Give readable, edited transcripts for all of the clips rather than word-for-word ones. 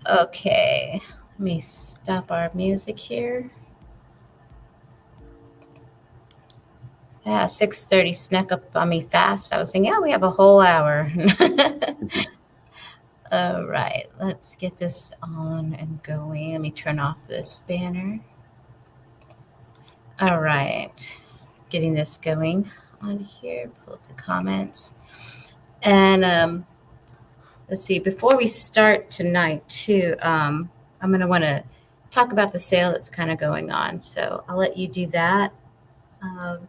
Okay, let me stop our music here. Yeah, 6:30 snuck up on me fast. I was thinking, oh, we have a whole hour. All right, let's get this on and going. Let me turn off this banner. All right, getting this going on here. Pull up the comments. And let's see, before we start tonight, too, I'm going to want to talk about the sale that's kind of going on. So I'll let you do that. And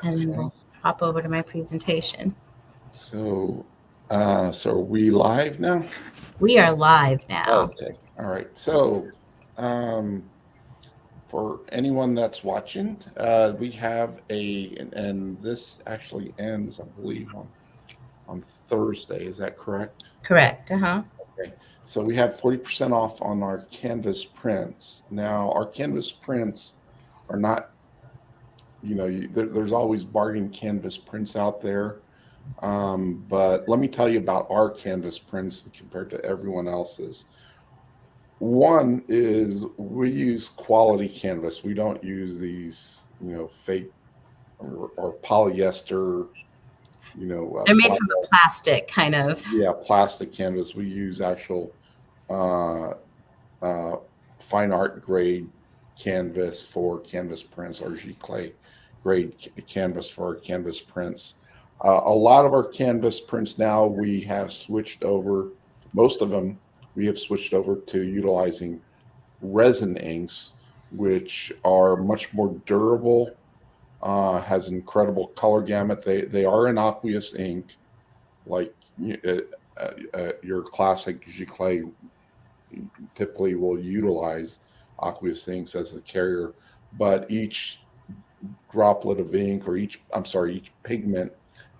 then we'll hop over to my presentation. So are we live now? We are live now. Okay. All right. So, for anyone that's watching, we have and this actually ends, I believe, on Thursday. Is that correct? Correct. Uh-huh. Okay. So we have 40% off on our canvas prints. Now, our canvas prints are not, there's always bargain canvas prints out there. But let me tell you about our canvas prints compared to everyone else's. One is we use quality canvas. We don't use these, fake or polyester, They're made from a plastic kind of. yeah, plastic canvas. We use actual uh, uh, fine art grade canvas for canvas prints, or giclée grade canvas for our canvas prints. A lot of our canvas prints now we have switched over. Most of them we have switched over to utilizing resin inks, which are much more durable. Has incredible color gamut. They are an aqueous ink, like your classic giclée typically will utilize aqueous inks as the carrier, but each droplet of ink, or each pigment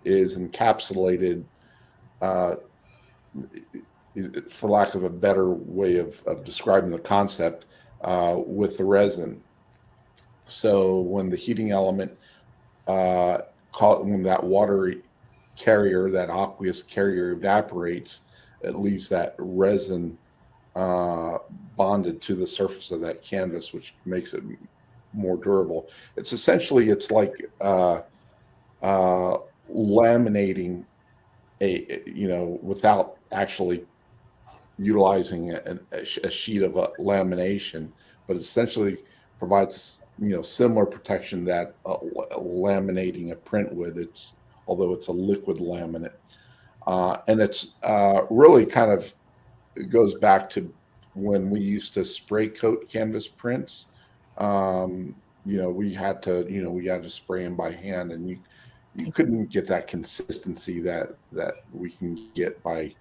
is encapsulated, uh, for lack of a better way of describing the concept, with the resin. So when the heating element, uh, when that watery carrier, that aqueous carrier evaporates, it leaves that resin uh, bonded to the surface of that canvas, which makes it more durable. It's like uh, laminating without actually utilizing a sheet of lamination, but essentially provides similar protection that laminating a print would. Although it's a liquid laminate, and it's really kind of, it goes back to when we used to spray coat canvas prints. We had to spray them by hand, and you couldn't get that consistency that we can get by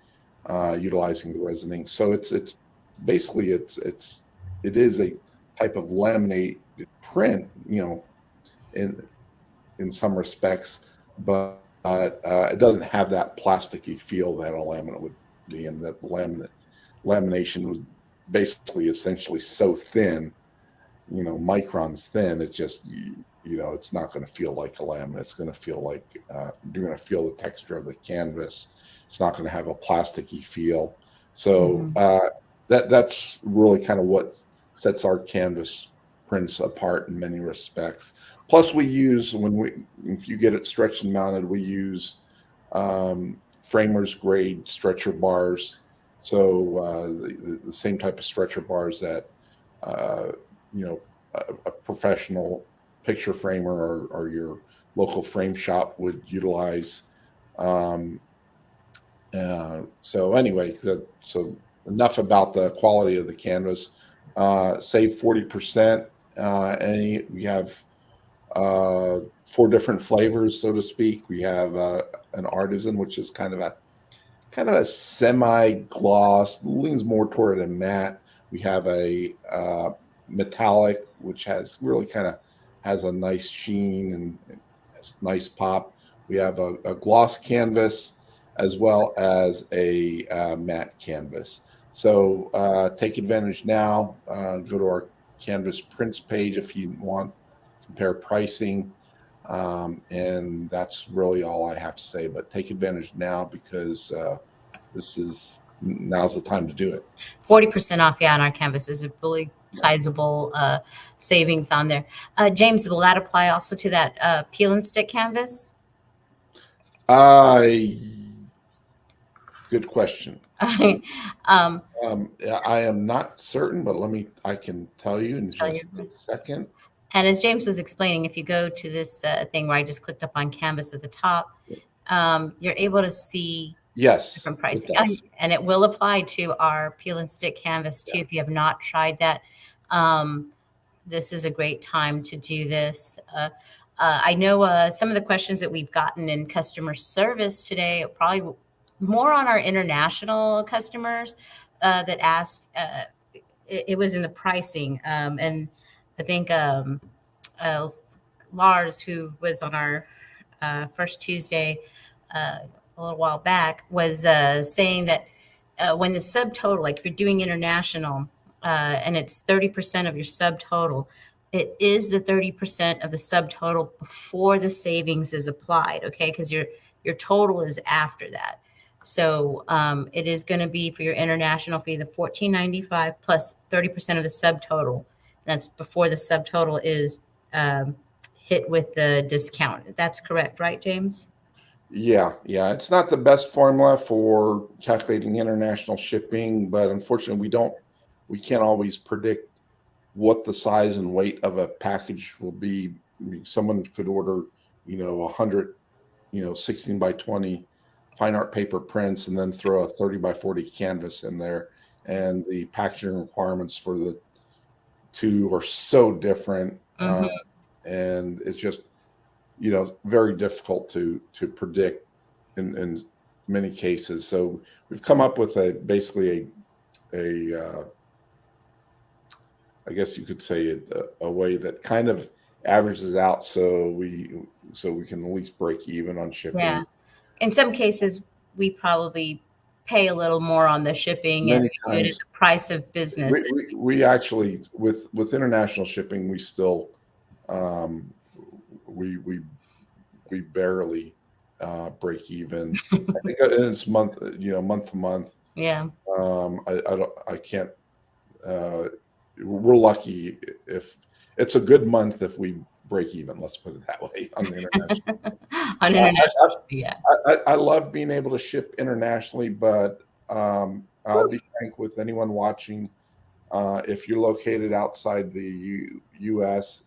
utilizing the resin ink. So it's basically it is a type of laminate print, in some respects, but it doesn't have that plasticky feel that a laminate would be, and that lamination was basically essentially so thin, microns thin. It's just it's not going to feel like a laminate. It's going to feel like you're going to feel the texture of the canvas. It's not going to have a plasticky feel. So that's really kind of what sets our canvas prints apart in many respects. Plus, if you get it stretched and mounted, we use framers grade stretcher bars. So the same type of stretcher bars that uh, you know a professional picture framer, or your local frame shop would utilize. Um, so anyway, so enough about the quality of the canvas. Save 40%. We have four different flavors, so to speak. We have an artisan, which is kind of a semi gloss, leans more toward a matte. We have a metallic, which has a nice sheen and a nice pop. We have a gloss canvas, as well as a matte canvas. So take advantage now. Go to our canvas prints page if you want, compare pricing. And that's really all I have to say. But take advantage now, because this is now's the time to do it. 40% off, yeah, on our canvas is a really sizable savings on there. James, will that apply also to that peel and stick canvas? Uh, Good question. um, I am not certain, but I can tell you in tell you. just a second. And as James was explaining, if you go to this thing where I just clicked up on canvas at the top, you're able to see Yes, different it pricing. does. And it will apply to our peel and stick canvas too. Yeah. If you have not tried that, this is a great time to do this. I know some of the questions that we've gotten in customer service today are probably more on our international customers that asked. It was in the pricing, and I think uh, Lars, who was on our first Tuesday a little while back, was saying that when the subtotal, like if you're doing international and it's 30% of your subtotal, it is the 30% of the subtotal before the savings is applied, okay? Because your total is after that. So it is going to be for your international fee, the $14.95 plus 30% of the subtotal. That's before the subtotal is hit with the discount. That's correct, right, James? Yeah, yeah. It's not the best formula for calculating international shipping, but unfortunately, we can't always predict what the size and weight of a package will be. I mean, someone could order, 100, 16 by 20 fine art paper prints and then throw a 30 by 40 canvas in there. And the packaging requirements for the two are so different. Mm-hmm. And it's just, very difficult to predict in many cases. So we've come up with basically a I guess you could say a way that kind of averages out so we can at least break even on shipping. Yeah. In some cases, we probably pay a little more on the shipping and Many we do it at times the price of we, business. we, we actually with international shipping we still um, we barely break even. I think it's month to month. Yeah. I can't. We're lucky if it's a good month if we break even. Let's put it that way on the international. On I, international shipping, yeah. I love being able to ship internationally, but I'll be frank with anyone watching. If you're located outside the U.S.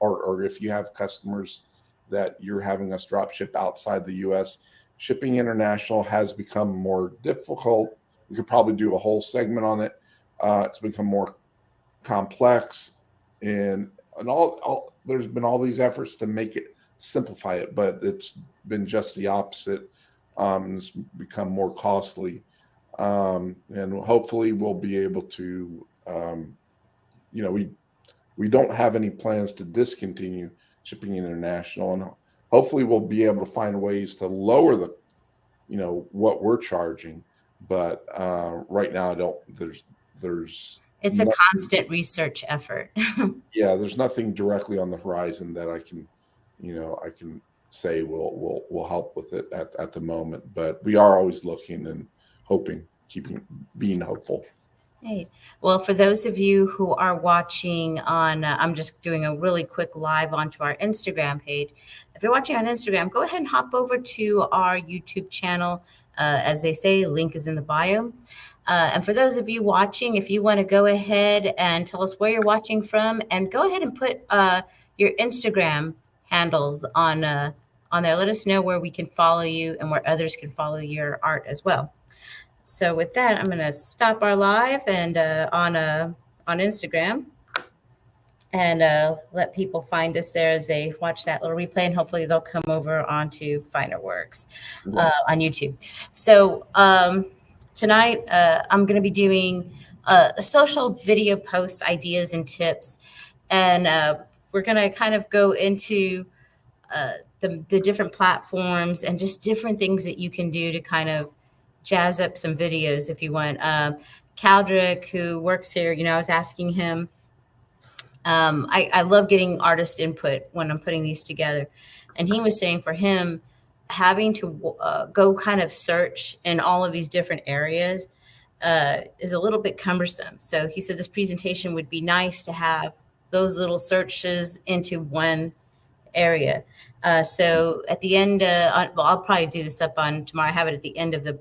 or if you have customers that you're having us drop ship outside the U.S., shipping international has become more difficult. We could probably do a whole segment on it. It's become more complex, and all there's been all these efforts to make it simplify it, but it's been just the opposite. It's become more costly, and hopefully we'll be able to. We don't have any plans to discontinue shipping international, and hopefully we'll be able to find ways to lower the what we're charging. But right now, I don't. There's It's a no, constant research effort. yeah, there's nothing directly on the horizon that I can say will help with it at the moment. But we are always looking and hoping, being hopeful. Hey, well, for those of you who are watching on, I'm just doing a really quick live onto our Instagram page. If you're watching on Instagram, go ahead and hop over to our YouTube channel. As they say, link is in the bio. And for those of you watching, if you want to go ahead and tell us where you're watching from, and go ahead and put your Instagram handles on there. Let us know where we can follow you and where others can follow your art as well. So with that, I'm going to stop our live and on Instagram and let people find us there as they watch that little replay, and hopefully they'll come over onto FinerWorks on YouTube. So tonight I'm going to be doing a social video post ideas and tips, and we're going to kind of go into the different platforms and just different things that you can do to kind of jazz up some videos if you want. Caldrick, who works here, I was asking him. I love getting artist input when I'm putting these together, and he was saying for him, having to go kind of search in all of these different areas is a little bit cumbersome. So he said this presentation would be nice to have those little searches into one area. So at the end, well, I'll probably do this up on tomorrow. I have it at the end of the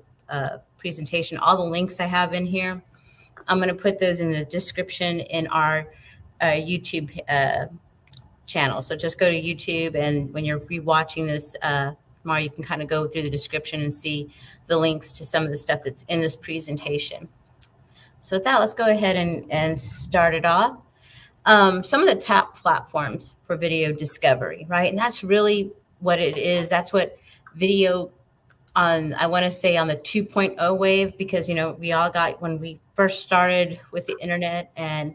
presentation. All the links I have in here, I'm going to put those in the description in our YouTube channel. So just go to YouTube, and when you're rewatching this tomorrow, you can kind of go through the description and see the links to some of the stuff that's in this presentation. So with that, let's go ahead and start it off. Some of the top platforms for video discovery, right? And that's really what it is. That's what video on, I want to say on the 2.0 wave, because, you know, we all got, when we first started with the internet and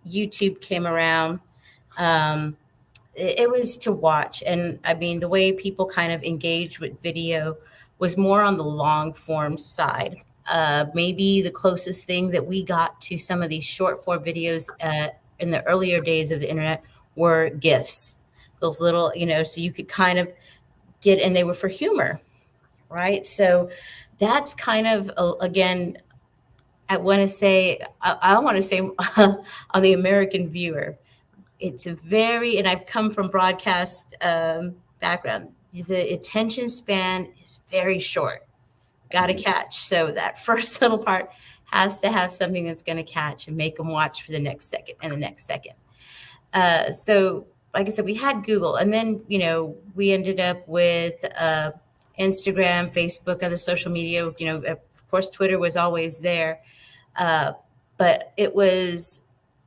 YouTube came around, it was to watch. And I mean, the way people kind of engaged with video was more on the long form side. Maybe the closest thing that we got to some of these short form videos in the earlier days of the internet were GIFs, those little, you know, so you could kind of get, and they were for humor, right? So that's kind of, again, I want to say, I want to say on the American viewer, it's a very, and I've come from broadcast background, the attention span is very short. Got to catch. So that first little part has to have something that's going to catch and make them watch for the next second and the next second. So like I said, we had Google, and then, you know, we ended up with Instagram, Facebook, other social media. You know, of course, Twitter was always there. But it was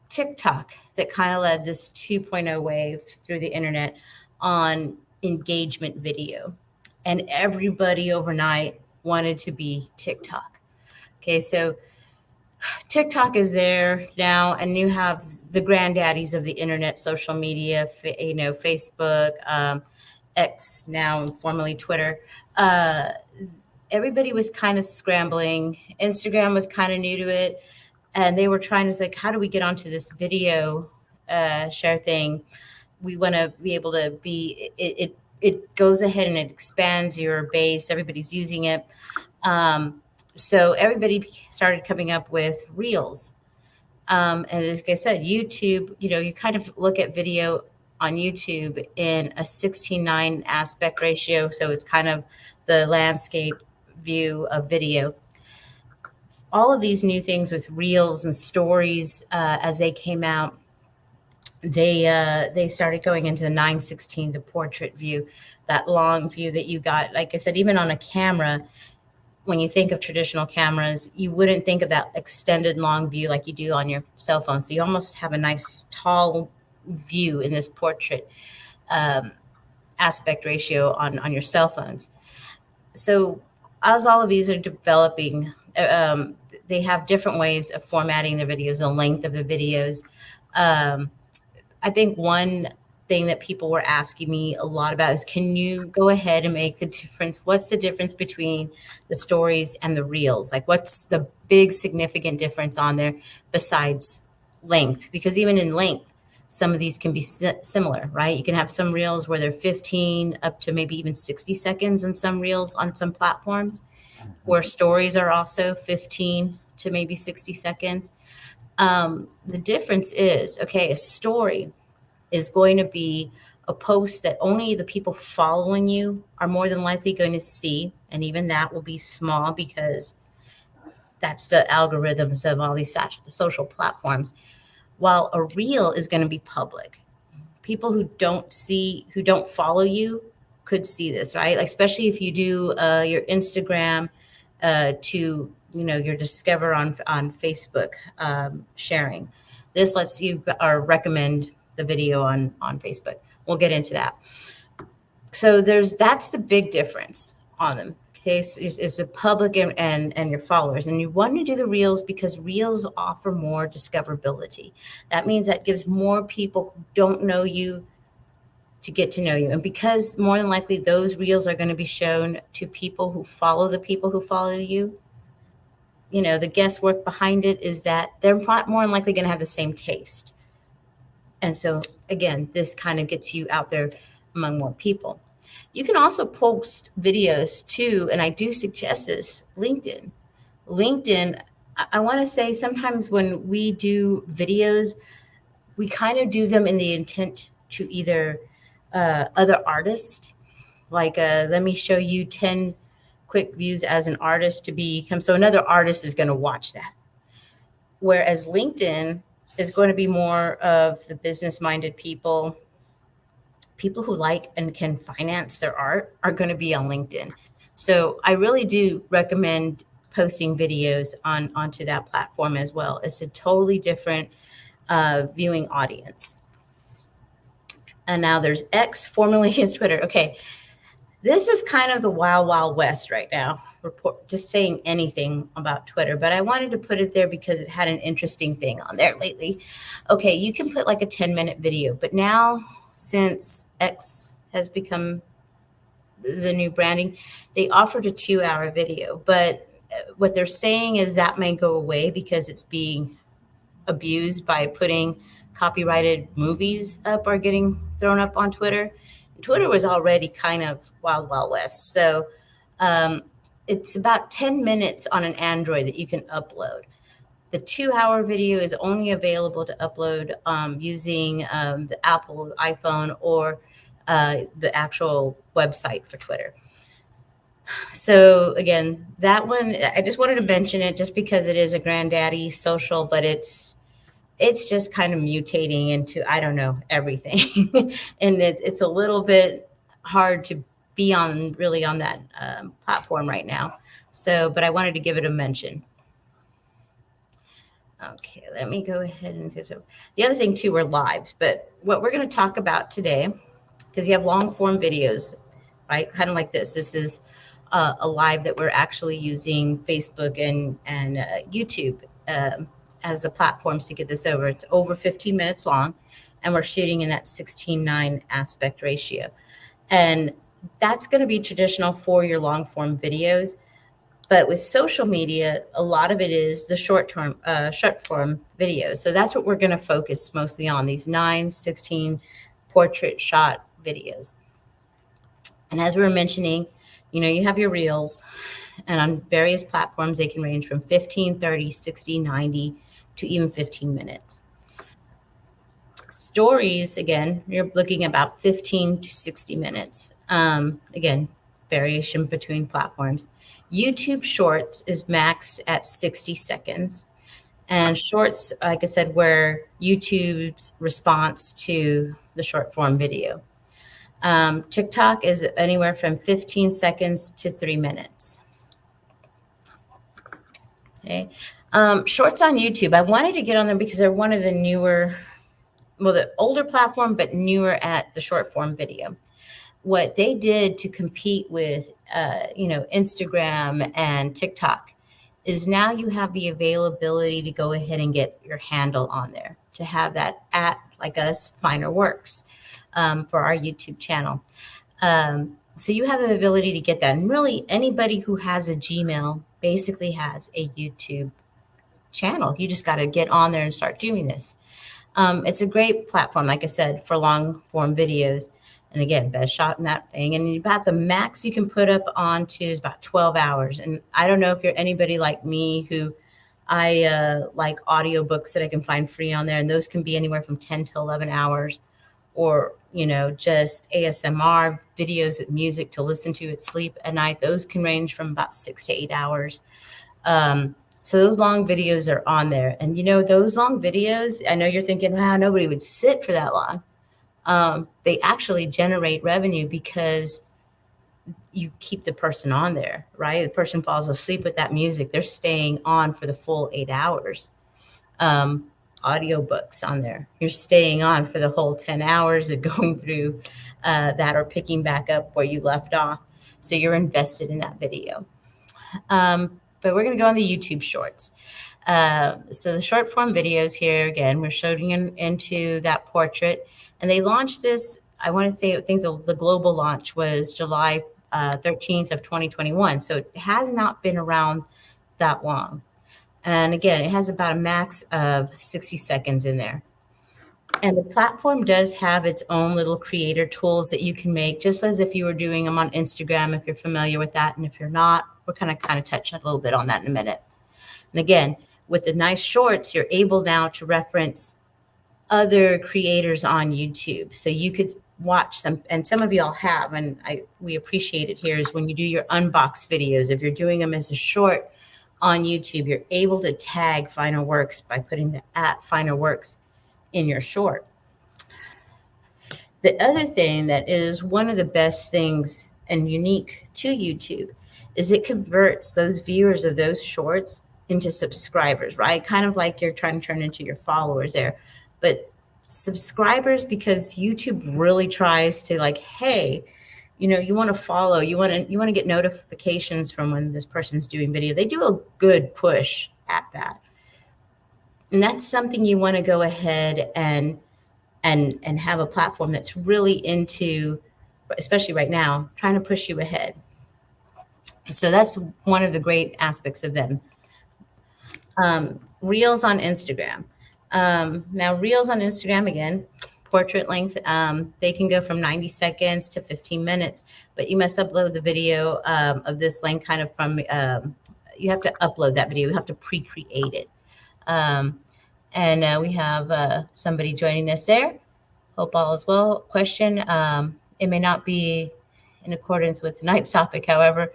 TikTok that kind of led this 2.0 wave through the internet on engagement video. And everybody overnight wanted to be TikTok. Okay, so TikTok is there now, and you have the granddaddies of the internet, social media, you know, Facebook, X, now formerly Twitter. Everybody was kind of scrambling. Instagram was kind of new to it, and they were trying to say, how do we get onto this video share thing? We want to be able to be, it goes ahead and it expands your base. Everybody's using it. So everybody started coming up with reels. And like I said, YouTube, you know, you kind of look at video on YouTube in a 16:9 aspect ratio. So it's kind of the landscape view of video. All of these new things with reels and stories as they came out, they started going into the 9:16, the portrait view, that long view that you got. Like I said, even on a camera, when you think of traditional cameras, you wouldn't think of that extended long view like you do on your cell phone. So you almost have a nice tall view in this portrait aspect ratio on your cell phones. So as all of these are developing, they have different ways of formatting their videos, the length of the videos. I think one thing that people were asking me a lot about is, can you go ahead and make the difference? What's the difference between the stories and the reels? Like, what's the big significant difference on there besides length? Because even in length, some of these can be similar, right? You can have some reels where they're 15 up to maybe even 60 seconds on some reels on some platforms, where stories are also 15 to maybe 60 seconds. The difference is, okay, a story is going to be a post that only the people following you are more than likely going to see. And even that will be small because that's the algorithms of all these social platforms. While a reel is going to be public. People who don't follow you could see this, right? Like, especially if you do your Instagram to, you know, your discover on Facebook sharing. This lets you or recommend the video on Facebook. We'll get into that. So that's the big difference on them. Okay, so is the public and your followers. And you want to do the reels because reels offer more discoverability. That means that gives more people who don't know you to get to know you. And because more than likely those reels are going to be shown to people who follow the people who follow you, you know, the guesswork behind it is that they're more than likely going to have the same taste. And so, again, this kind of gets you out there among more people. You can also post videos too, and I do suggest this, LinkedIn. LinkedIn, I want to say sometimes when we do videos, we kind of do them in the intent to either other artists, like let me show you 10 quick views as an artist to become, so another artist is going to watch that. Whereas LinkedIn is going to be more of the business minded people, people who like and can finance their art are going to be on LinkedIn. So I really do recommend posting videos onto that platform as well. It's a totally different viewing audience. And now there's X, formerly is Twitter. Okay, this is kind of the wild, wild west right now. Report just saying anything about Twitter, but I wanted to put it there because it had an interesting thing on there lately. Okay, you can put like a 10-minute video, but now since X has become the new branding, they offered a 2-hour video. But what they're saying is that may go away because it's being abused by putting copyrighted movies up or getting thrown up on Twitter. Twitter was already kind of wild, wild west. So um, it's about 10 minutes on an Android that you can upload. The 2-hour video is only available to upload using the Apple iPhone or the actual website for Twitter. So again, that one, I just wanted to mention it just because it is a granddaddy social, but it's just kind of mutating into, I don't know, everything. And it's a little bit hard to be on really on that platform right now. So, but I wanted to give it a mention. Okay, let me go ahead and the other thing too, are lives. But what we're going to talk about today, because you have long form videos, right? Kind of like this. This is a live that we're actually using Facebook and YouTube as a platforms to get this over. It's over 15 minutes long, and we're shooting in that 16:9 aspect ratio. And that's going to be traditional for your long form videos. But with social media, a lot of it is the short form videos. So that's what we're going to focus mostly on, these 9:16 portrait shot videos. And as we were mentioning, you have your reels, and on various platforms, they can range from 15, 30, 60, 90 to even 15 minutes. Stories, again, you're looking about 15 to 60 minutes. Again, variation between platforms. YouTube Shorts is maxed at 60 seconds. And Shorts, like I said, were YouTube's response to the short form video. TikTok is anywhere from 15 seconds to 3 minutes. Okay. Shorts on YouTube. I wanted to get on them because they're one of the newer, well, the older platform, but newer at the short form video. What they did to compete with, Instagram and TikTok is now you have the availability to go ahead and get your handle on there, to have that at, like us, FinerWorks for our YouTube channel. So you have the ability to get that. And really, anybody who has a Gmail basically has a YouTube channel. You just got to get on there and start doing this. It's a great platform, like I said, for long form videos. And again, best shot in that thing. And about the max you can put up onto is about 12 hours. And I don't know if you're anybody like me who I like audiobooks that I can find free on there. And those can be anywhere from 10 to 11 hours, or, just ASMR videos with music to listen to at sleep at night. Those can range from about 6 to 8 hours. So those long videos are on there. And, those long videos, I know you're thinking, wow, nobody would sit for that long. They actually generate revenue because you keep the person on there, right? The person falls asleep with that music. They're staying on for the full 8 hours. Audiobooks on there, you're staying on for the whole 10 hours of going through that, or picking back up where you left off. So you're invested in that video. But we're going to go on the YouTube Shorts. So the short form videos here, again, we're showing into that portrait. And they launched this, I want to say, I think the global launch was July 13th of 2021. So it has not been around that long. And again, it has about a max of 60 seconds in there. And the platform does have its own little creator tools that you can make, just as if you were doing them on Instagram, if you're familiar with that. And if you're not, we're kind of touch a little bit on that in a minute. And again, with the nice shorts, you're able now to reference other creators on YouTube. So you could watch some, and some of y'all have, and we appreciate it here, is when you do your unbox videos, if you're doing them as a short on YouTube, you're able to tag FinerWorks by putting the at FinerWorks in your short. The other thing that is one of the best things and unique to YouTube is it converts those viewers of those shorts into subscribers, right? Kind of like you're trying to turn into your followers there. But subscribers, because YouTube really tries to like, hey, you want to follow, you want to get notifications from when this person's doing video. They do a good push at that. And that's something you want to go ahead and have a platform that's really into, especially right now, trying to push you ahead. So that's one of the great aspects of them. Reels on Instagram. Now, Reels on Instagram, again, portrait length, they can go from 90 seconds to 15 minutes, but you must upload the video of this length kind of from, you have to upload that video. You have to pre-create it. And we have somebody joining us there. Hope all is well. Question, it may not be in accordance with tonight's topic. However,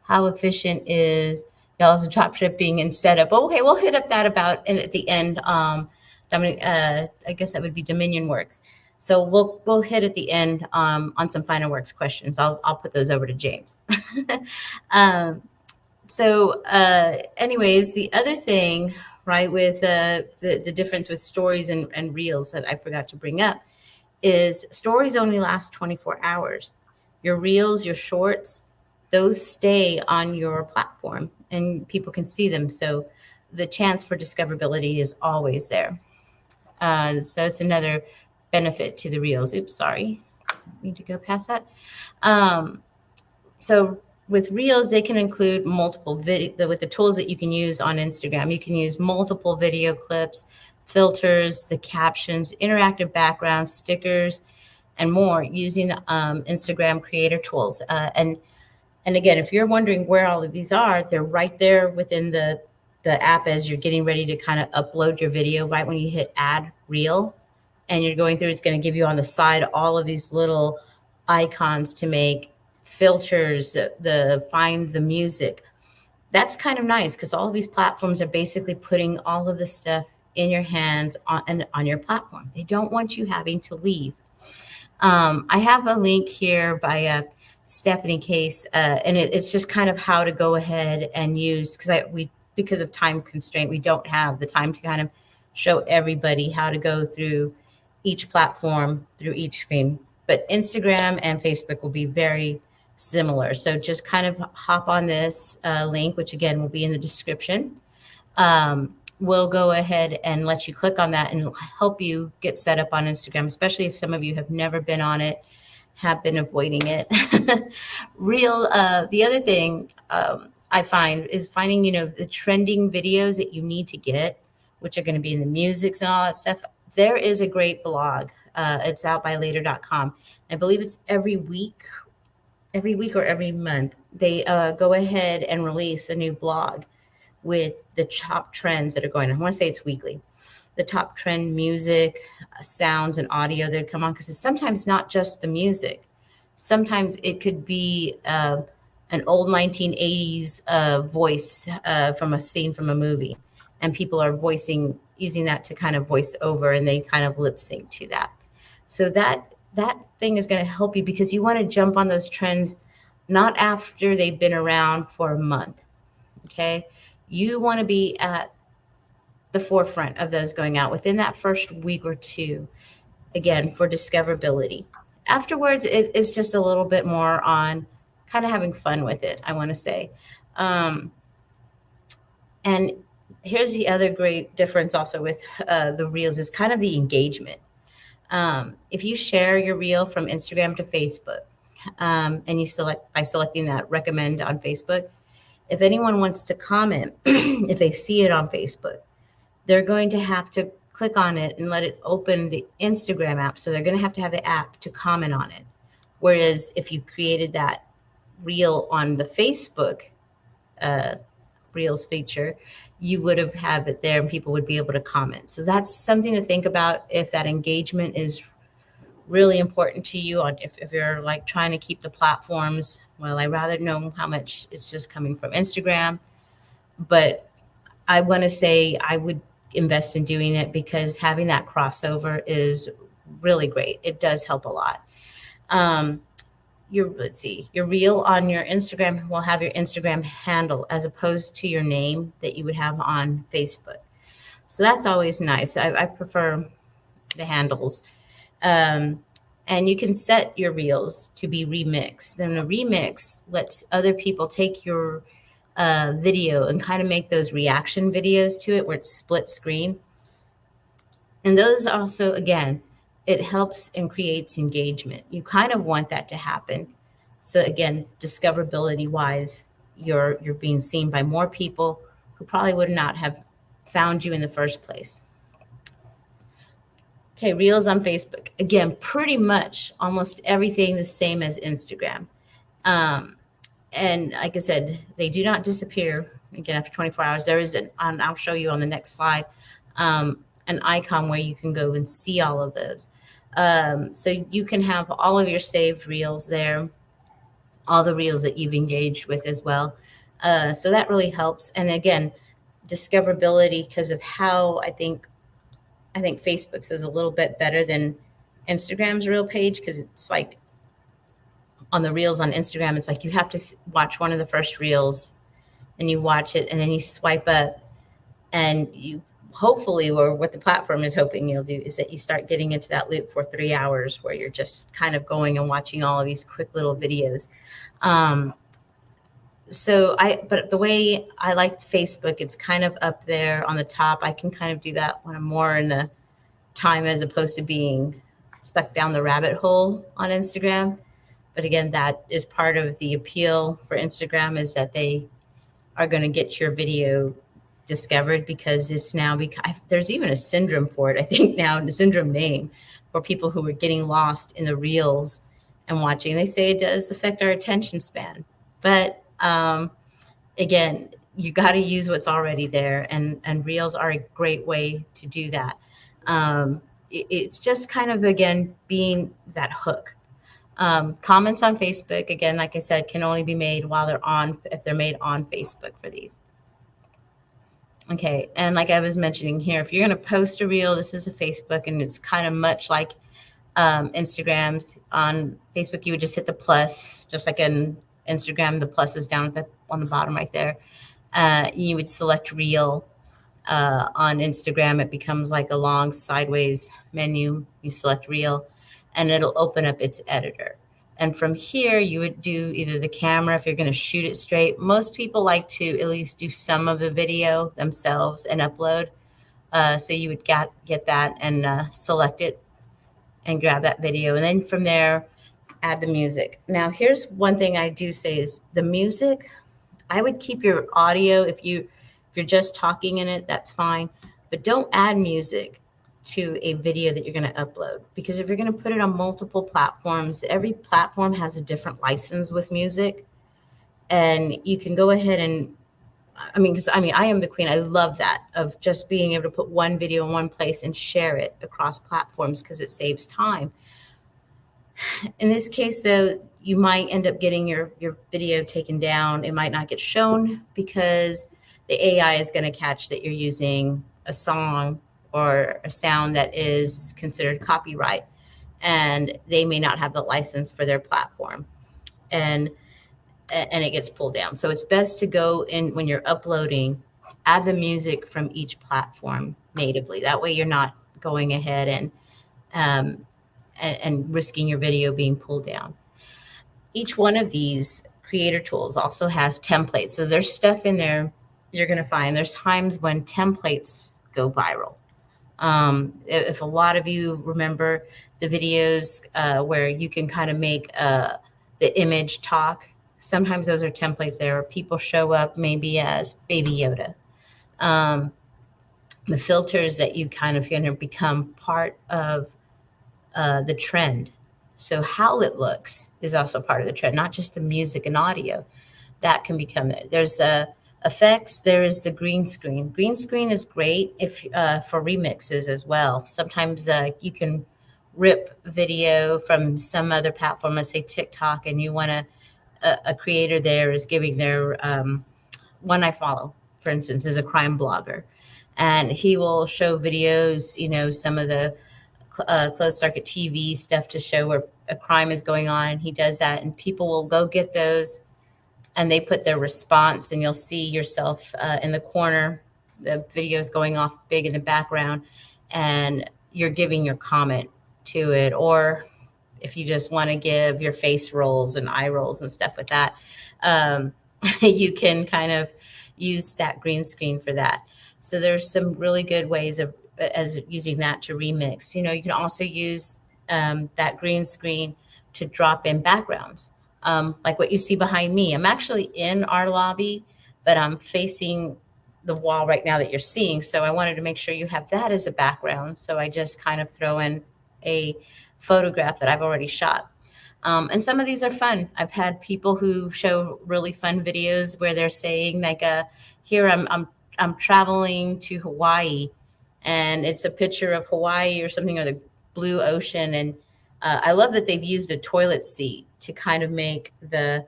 how efficient is y'all's drop shipping and setup? Okay, we'll hit up that about and at the end. Dominic, I guess that would be Dominion Works. So we'll hit at the end on some FinerWorks questions. I'll put those over to James. Anyways, the other thing, right, with the difference with stories and reels that I forgot to bring up is stories only last 24 hours. Your reels, your shorts, those stay on your platform and people can see them. So the chance for discoverability is always there. So it's another benefit to the reels. Oops, sorry. Need to go past that. So with reels, they can include multiple video with the tools that you can use on Instagram. You can use multiple video clips, filters, the captions, interactive backgrounds, stickers, and more using Instagram creator tools. And again, if you're wondering where all of these are, they're right there within the app as you're getting ready to kind of upload your video. Right when you hit add reel and you're going through, it's going to give you on the side all of these little icons to make filters, the find the music. That's kind of nice because all of these platforms are basically putting all of the stuff in your hands on your platform. They don't want you having to leave. I have a link here by Stephanie Case, and it's just kind of how to go ahead and use, because of time constraint, we don't have the time to kind of show everybody how to go through each platform, through each screen. But Instagram and Facebook will be very similar. So just kind of hop on this link, which again will be in the description. We'll go ahead and let you click on that and it'll help you get set up on Instagram, especially if some of you have never been on it, have been avoiding it. The other thing I find is finding, the trending videos that you need to get, which are going to be in the musics and all that stuff. There is a great blog. It's out by later.com. I believe it's every week or every month. They go ahead and release a new blog with the top trends that are going on. I want to say it's weekly. The top trend music, sounds, and audio that come on, because it's sometimes not just the music. Sometimes it could be an old 1980s voice from a scene from a movie, and people are using that to kind of voice over, and they kind of lip sync to that. So that thing is going to help you because you want to jump on those trends not after they've been around for a month. Okay. You want to be at the forefront of those going out within that first week or two, again, for discoverability. Afterwards, it's just a little bit more on kind of having fun with it, I want to say. And here's the other great difference also with the reels is kind of the engagement. If you share your reel from Instagram to Facebook, and you select by selecting that recommend on Facebook, if anyone wants to comment, if they see it on Facebook, they're going to have to click on it and let it open the Instagram app. So they're going to have the app to comment on it. Whereas if you created that reel on the Facebook uh, Reels feature, you would have it there and people would be able to comment. So that's something to think about if that engagement is really important to you, on if you're like trying to keep the platforms. Well, I rather know how much it's just coming from Instagram, but I want to say I would invest in doing it because having that crossover is really great. It does help a lot. Um, your let's see, your reel on your Instagram will have your Instagram handle as opposed to your name that you would have on Facebook. So that's always nice. I prefer the handles. Um, and you can set your reels to be remixed. Then a remix lets other people take your video and kind of make those reaction videos to it where it's split screen. And those also, again, it helps and creates engagement. You kind of want that to happen. So again, discoverability wise, you're being seen by more people who probably would not have found you in the first place. Okay, Reels on Facebook. Again, pretty much almost everything the same as Instagram. Um, and like I said, they do not disappear. Again, after 24 hours, there is and I'll show you on the next slide, an icon where you can go and see all of those. So you can have all of your saved reels there, all the reels that you've engaged with as well. So that really helps. And again, discoverability because of how I think Facebook's is a little bit better than Instagram's reel page because it's like on the reels on Instagram, it's like you have to watch one of the first reels and you watch it and then you swipe up and you hopefully, or what the platform is hoping you'll do, is that you start getting into that loop for 3 hours where you're just kind of going and watching all of these quick little videos. Um, but the way I like Facebook, it's kind of up there on the top. I can kind of do that when I'm more in the time as opposed to being sucked down the rabbit hole on Instagram. But again, that is part of the appeal for Instagram is that they are going to get your video discovered because it's now there's even a syndrome for it. I think now the syndrome name for people who are getting lost in the reels and watching. They say it does affect our attention span, but again, you got to use what's already there, and reels are a great way to do that. It's just kind of again being that hook. Comments on Facebook, again, like I said, can only be made if they're made on Facebook for these. Okay, and like I was mentioning here, if you're going to post a reel, this is a Facebook, and it's kind of much like Instagrams. On Facebook, you would just hit the plus, just like in Instagram, the plus is down on the bottom right there. You would select reel. On Instagram, it becomes like a long sideways menu. You select reel, and it'll open up its editor. And from here, you would do either the camera if you're going to shoot it straight. Most people like to at least do some of the video themselves and upload. So you would get that and select it and grab that video. And then from there, add the music. Now, here's one thing I do say is the music, I would keep your audio if you're just talking in it, that's fine. But don't add music to a video that you're going to upload because if you're going to put it on multiple platforms, every platform has a different license with music. And you can go ahead and because I am the queen. I love that of just being able to put one video in one place and share it across platforms because it saves time. In this case, though, you might end up getting your video taken down. It might not get shown because the AI is going to catch that you're using a song or a sound that is considered copyright, and they may not have the license for their platform, and it gets pulled down. So it's best to go in when you're uploading, add the music from each platform natively. That way, you're not going ahead um, and risking your video being pulled down. Each one of these creator tools also has templates. So there's stuff in there you're going to find. There's times when templates go viral. If a lot of you remember the videos where you can kind of make the image talk, sometimes those are templates there. People show up maybe as Baby Yoda. the filters that you kind of become part of the trend. So how it looks is also part of the trend, not just the music and audio. That can become it. There's effects. There is the green screen. Green screen is great if for remixes as well. Sometimes you can rip video from some other platform, let's say TikTok, and you want to a creator there is giving their one I follow, for instance, is a crime blogger, and he will show videos, some of the closed circuit TV stuff to show where a crime is going on. And he does that, and people will go get those and they put their response, and you'll see yourself in the corner. The video is going off big in the background, and you're giving your comment to it. Or if you just want to give your face rolls and eye rolls and stuff with that, um, you can kind of use that green screen for that. So there's some really good ways of as using that to remix. You can also use that green screen to drop in backgrounds, like what you see behind me. I'm actually in our lobby, but I'm facing the wall right now that you're seeing. So I wanted to make sure you have that as a background. So I just kind of throw in a photograph that I've already shot. And some of these are fun. I've had people who show really fun videos where they're saying like, "Here I'm traveling to Hawaii," and it's a picture of Hawaii or something, or the blue ocean. And I love that they've used a toilet seat to kind of make the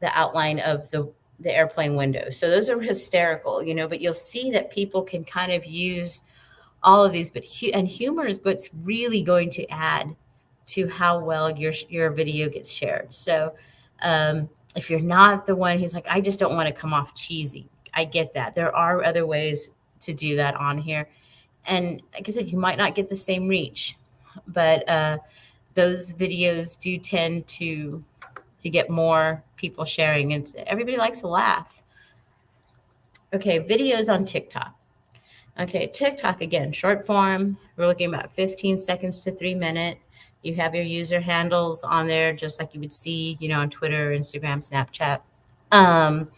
outline of the airplane window. So those are hysterical, But you'll see that people can kind of use all of these, and humor is what's really going to add to how well your video gets shared. So if you're not the one who's like, I just don't want to come off cheesy, I get that. There are other ways to do that on here. And like I said, you might not get the same reach, but those videos do tend to get more people sharing, and everybody likes to laugh. Okay, videos on TikTok. Okay, TikTok again, short form. We're looking about 15 seconds to 3 minutes. You have your user handles on there, just like you would see, on Twitter, Instagram, Snapchat. Um,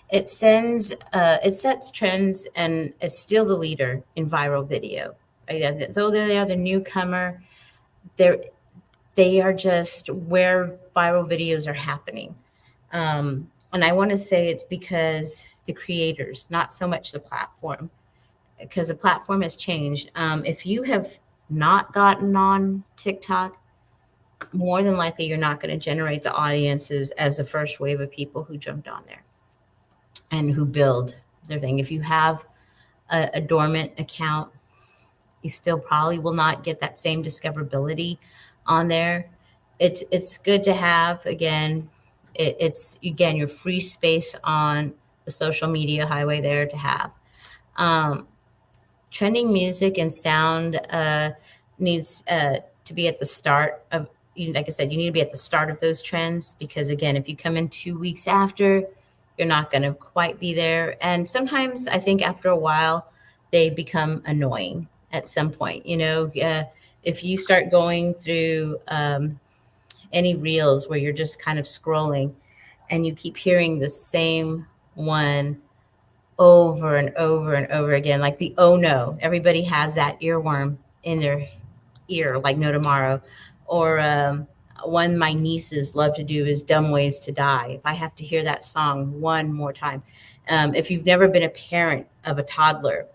it sets trends, and it's still the leader in viral video. Though they are the newcomer, they're they are just where viral videos are happening. And I want to say it's because the creators, not so much the platform, because the platform has changed. If you have not gotten on TikTok, more than likely you're not going to generate the audiences as the first wave of people who jumped on there and who build their thing. If you have a dormant account, you still probably will not get that same discoverability on there. It's good to have. Again, it's again your free space on the social media highway there to have. Um, Trending music and sound needs to be at the start of, like I said, you need to be at the start of those trends, because again, if you come in 2 weeks after, you're not going to quite be there. And sometimes I think after a while, they become annoying at some point. If you start going through any reels where you're just kind of scrolling and you keep hearing the same one over and over and over again, like the "oh no," everybody has that earworm in their ear, like no tomorrow. Or one my nieces love to do is "Dumb Ways to Die." If I have to hear that song one more time, if you've never been a parent of a toddler,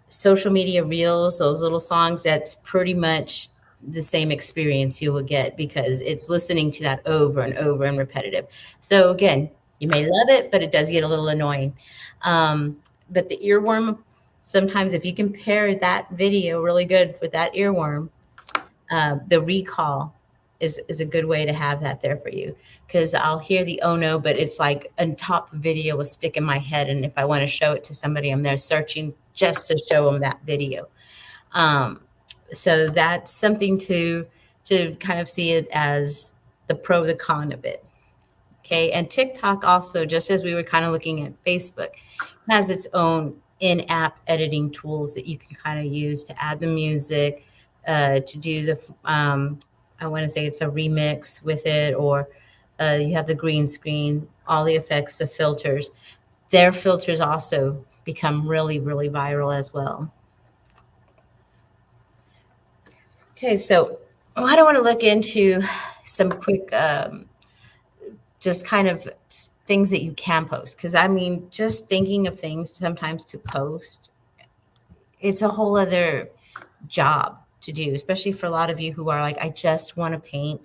social media reels, those little songs, that's pretty much the same experience you will get, because it's listening to that over and over and repetitive. So again, you may love it, but it does get a little annoying. But the earworm, sometimes if you compare that video really good with that earworm, the recall is a good way to have that there for you, because I'll hear the "oh no," but it's like a top video will stick in my head, and if I want to show it to somebody, I'm there searching just to show them that video. Um, so that's something to kind of see it as the pro, the con of it. Okay, and TikTok also, just as we were kind of looking at Facebook, has its own in-app editing tools that you can kind of use to add the music, to do I want to say it's a remix with it, or you have the green screen, all the effects, the filters. Their filters also become really, really viral as well. Okay, so I don't want to look into some quick, just kind of things that you can post. Because I mean, just thinking of things sometimes to post, it's a whole other job to do, especially for a lot of you who are like, I just want to paint,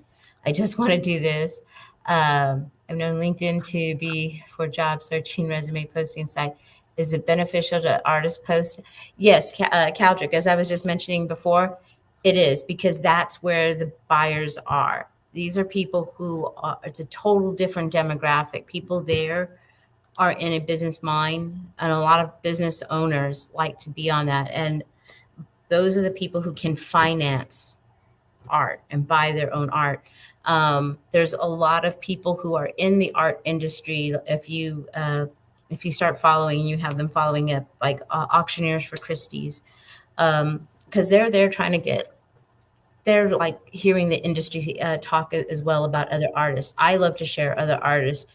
I just want to do this. I've known LinkedIn to be for job searching, resume posting site. Is it beneficial to artist post? Yes, Caldric, as I was just mentioning before, it is because that's where the buyers are. These are people who are, it's a total different demographic. People there are in a business mind, and a lot of business owners like to be on that. And those are the people who can finance art and buy their own art. There's a lot of people who are in the art industry. If you start following, you have them following up like auctioneers for Christie's, because they're there trying to get. They're like hearing the industry talk as well about other artists. I love to share other artists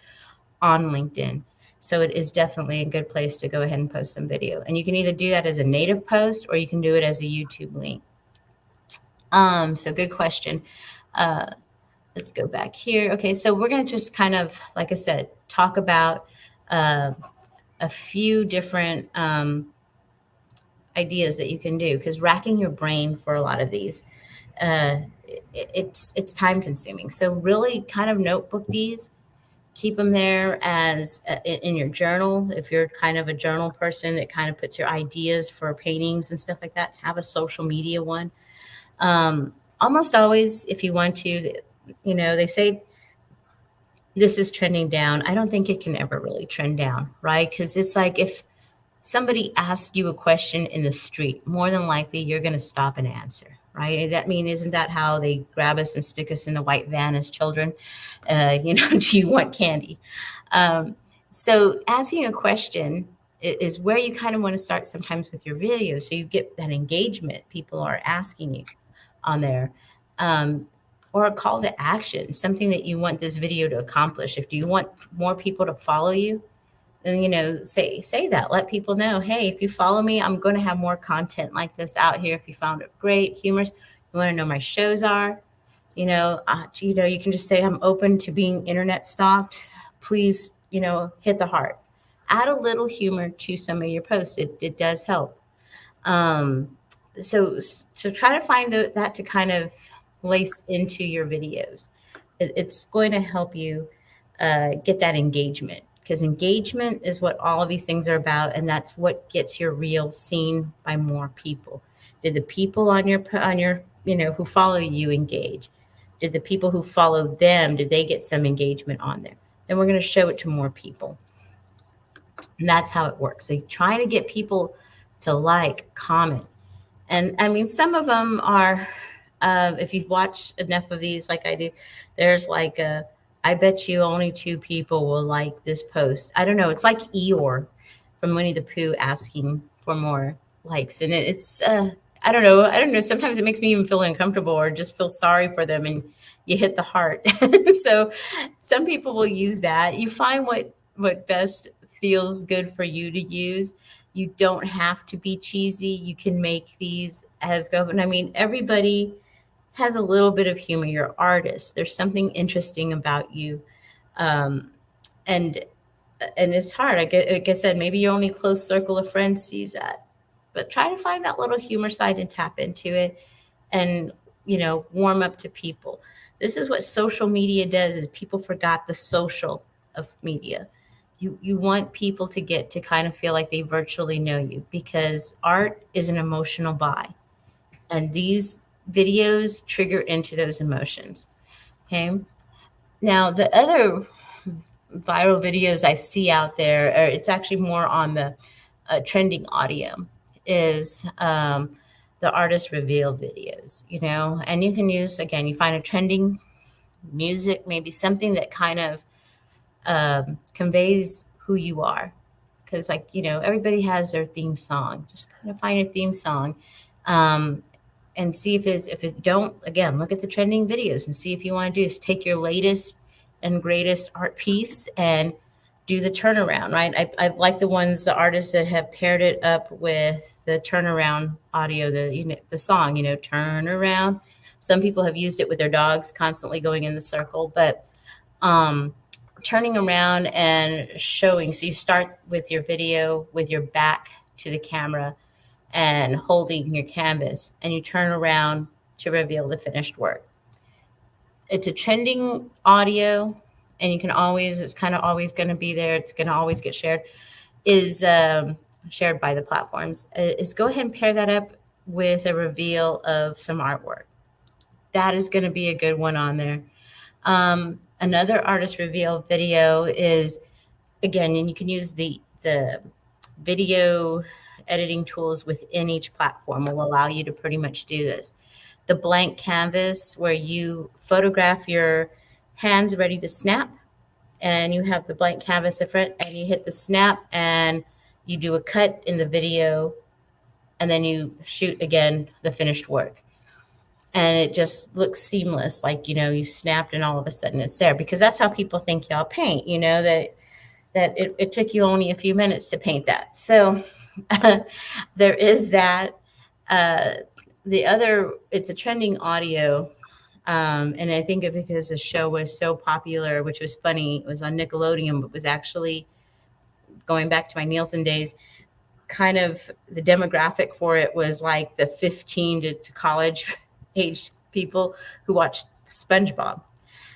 on LinkedIn. So it is definitely a good place to go ahead and post some video. And you can either do that as a native post or you can do it as a YouTube link. So good question. Uh, let's go back here. Okay, so we're going to just kind of, like I said, talk about uh, a few different ideas that you can do because racking your brain for a lot of these, it's time consuming. So really, kind of notebook these, keep them there as in your journal. If you're kind of a journal person that kind of puts your ideas for paintings and stuff like that, have a social media one. Almost always, if you want to, they say this is trending down. I don't think it can ever really trend down, right? Because it's like if somebody asks you a question in the street, more than likely you're going to stop and answer, right? That mean, isn't that how they grab us and stick us in the white van as children? Do you want candy? Um, so asking a question is where you kind of want to start sometimes with your video, so you get that engagement. People are asking you on there. Um, or a call to action, something that you want this video to accomplish. If you want more people to follow you, then say that. Let people know, hey, if you follow me, I'm going to have more content like this out here. If you found it great, humorous, you want to know my shows are, you can just say I'm open to being internet stalked. Please, hit the heart. Add a little humor to some of your posts. It does help. Um, so try to find that to kind of lace into your videos. It's going to help you get that engagement, because engagement is what all of these things are about, and that's what gets your reel seen by more people. Did the people on your who follow you engage? Did the people who follow them, did they get some engagement on there? Then we're going to show it to more people. And that's how it works. So trying to get people to like, comment. And I mean, some of them are, if you've watched enough of these, like I do, there's like I bet you only two people will like this post. I don't know. It's like Eeyore from Winnie the Pooh asking for more likes. And it's, I don't know. I don't know. Sometimes it makes me even feel uncomfortable or just feel sorry for them. And you hit the heart. So some people will use that. You find what best feels good for you to use. You don't have to be cheesy. You can make these as go. And I mean, everybody has a little bit of humor. You're artists. There's something interesting about you. Um, and and it's hard. Like I said, maybe your only close circle of friends sees that. But try to find that little humor side and tap into it and, warm up to people. This is what social media does is people forgot the social of media. You want people to get to kind of feel like they virtually know you, because art is an emotional buy, and these videos trigger into those emotions. Okay. Now the other viral videos I see out there, or it's actually more on the trending audio, is the artist reveal videos, and you can use, again, you find a trending music, maybe something that kind of conveys who you are. Because, like, everybody has their theme song. Just kind of find your theme song. And see if it don't, again, look at the trending videos and see if you want to do is take your latest and greatest art piece and do the turnaround, right? I like the ones, the artists that have paired it up with the turnaround audio, the song, turn around. Some people have used it with their dogs constantly going in the circle, but um, turning around and showing. So you start with your video with your back to the camera and holding your canvas, and you turn around to reveal the finished work. It's a trending audio, and you can always, it's kind of always going to be there. It's going to always get shared, is shared by the platforms. Is go ahead and pair that up with a reveal of some artwork. That is going to be a good one on there. Another artist reveal video is, again, and you can use the video editing tools within each platform will allow you to pretty much do this. The blank canvas, where you photograph your hands ready to snap, and you have the blank canvas in front, and you hit the snap, and you do a cut in the video, and then you shoot again the finished work. And it just looks seamless, like, you snapped and all of a sudden it's there, because that's how people think y'all paint, that it took you only a few minutes to paint that. So there is that. Uh, the other, it's a trending audio. And I think it because the show was so popular, which was funny. It was on Nickelodeon, but was actually, going back to my Nielsen days, kind of the demographic for it was like the 15 to college age people who watched SpongeBob.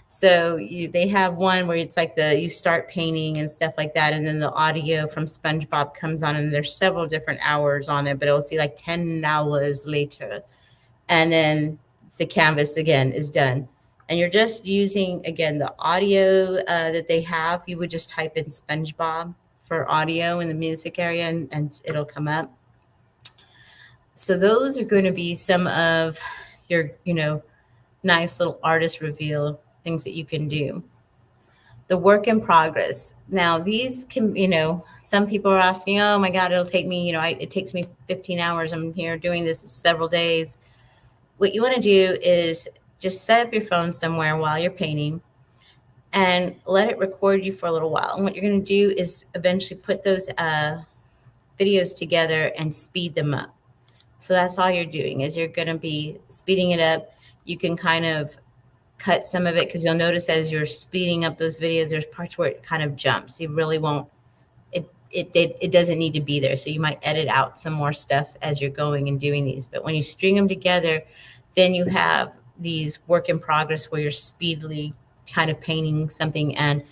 So they have one where it's like you start painting and stuff like that, and then the audio from SpongeBob comes on, and there's several different hours on it, but it'll see like 10 hours later, and then the canvas again is done. And you're just using, again, the audio that they have. You would just type in SpongeBob for audio in the music area, and it'll come up. So those are going to be some of your, nice little artist reveal things that you can do. The work in progress. Now, these can, some people are asking, oh my God, it'll take me, it takes me 15 hours. I'm here doing this several days. What you want to do is just set up your phone somewhere while you're painting and let it record you for a little while. And what you're going to do is eventually put those videos together and speed them up. So that's all you're doing, is you're going to be speeding it up. You can kind of cut some of it, because you'll notice as you're speeding up those videos, there's parts where it kind of jumps. You really won't, it doesn't need to be there. So you might edit out some more stuff as you're going and doing these. But when you string them together, then you have these work in progress where you're speedily kind of painting something. And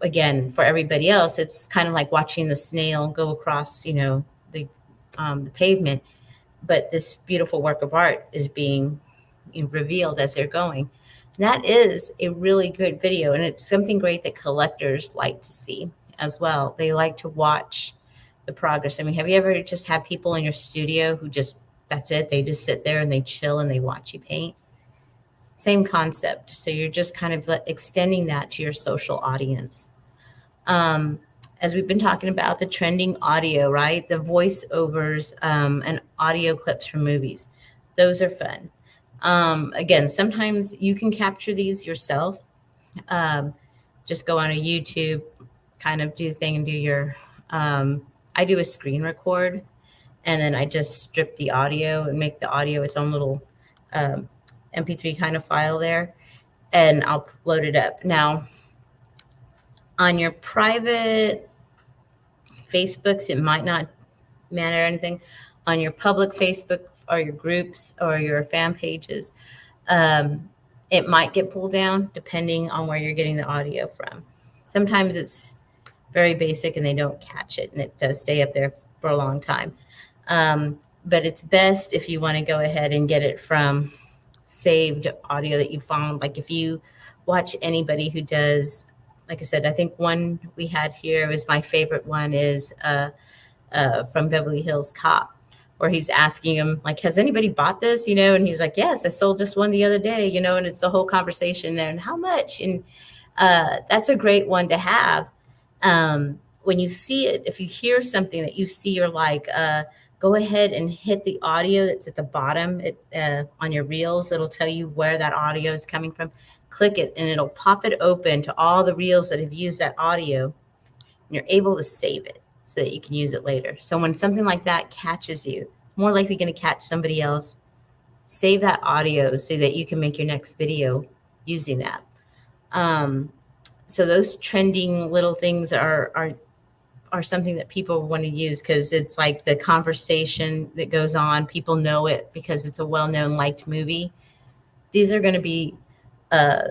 again, for everybody else, it's kind of like watching the snail go across, the pavement. But this beautiful work of art is being revealed as they're going. And that is a really good video, and it's something great that collectors like to see as well. They like to watch the progress. I mean, have you ever just had people in your studio who just, that's it, they just sit there and they chill and they watch you paint? Same concept. So you're just kind of extending that to your social audience. As we've been talking about, the trending audio, right? The voiceovers and audio clips from movies. Those are fun. Again, sometimes you can capture these yourself. Just go on a YouTube, kind of do the thing and do your, I do a screen record, and then I just strip the audio and make the audio its own little MP3 kind of file there, and I'll load it up. Now, on your private Facebooks, it might not matter anything. On your public Facebook or your groups or your fan pages, it might get pulled down depending on where you're getting the audio from. Sometimes it's very basic and they don't catch it, and it does stay up there for a long time. But it's best if you want to go ahead and get it from saved audio that you found. Like if you watch anybody who does, like I said, I think one we had here was my favorite one is from Beverly Hills Cop, where he's asking him, like, has anybody bought this? And he's like, yes, I sold just one the other day, and it's the whole conversation there and how much. And that's a great one to have. When you see it, if you hear something that you see, you're like, go ahead and hit the audio that's at the bottom on your reels. It'll tell you where that audio is coming from. Click it and it'll pop it open to all the reels that have used that audio. You're able to save it so that you can use it later. So when something like that catches you, more likely going to catch somebody else. Save that audio so that you can make your next video using that. Um, so those trending little things are something that people want to use because it's like the conversation that goes on. People know it because it's a well-known liked movie. These are going to be uh,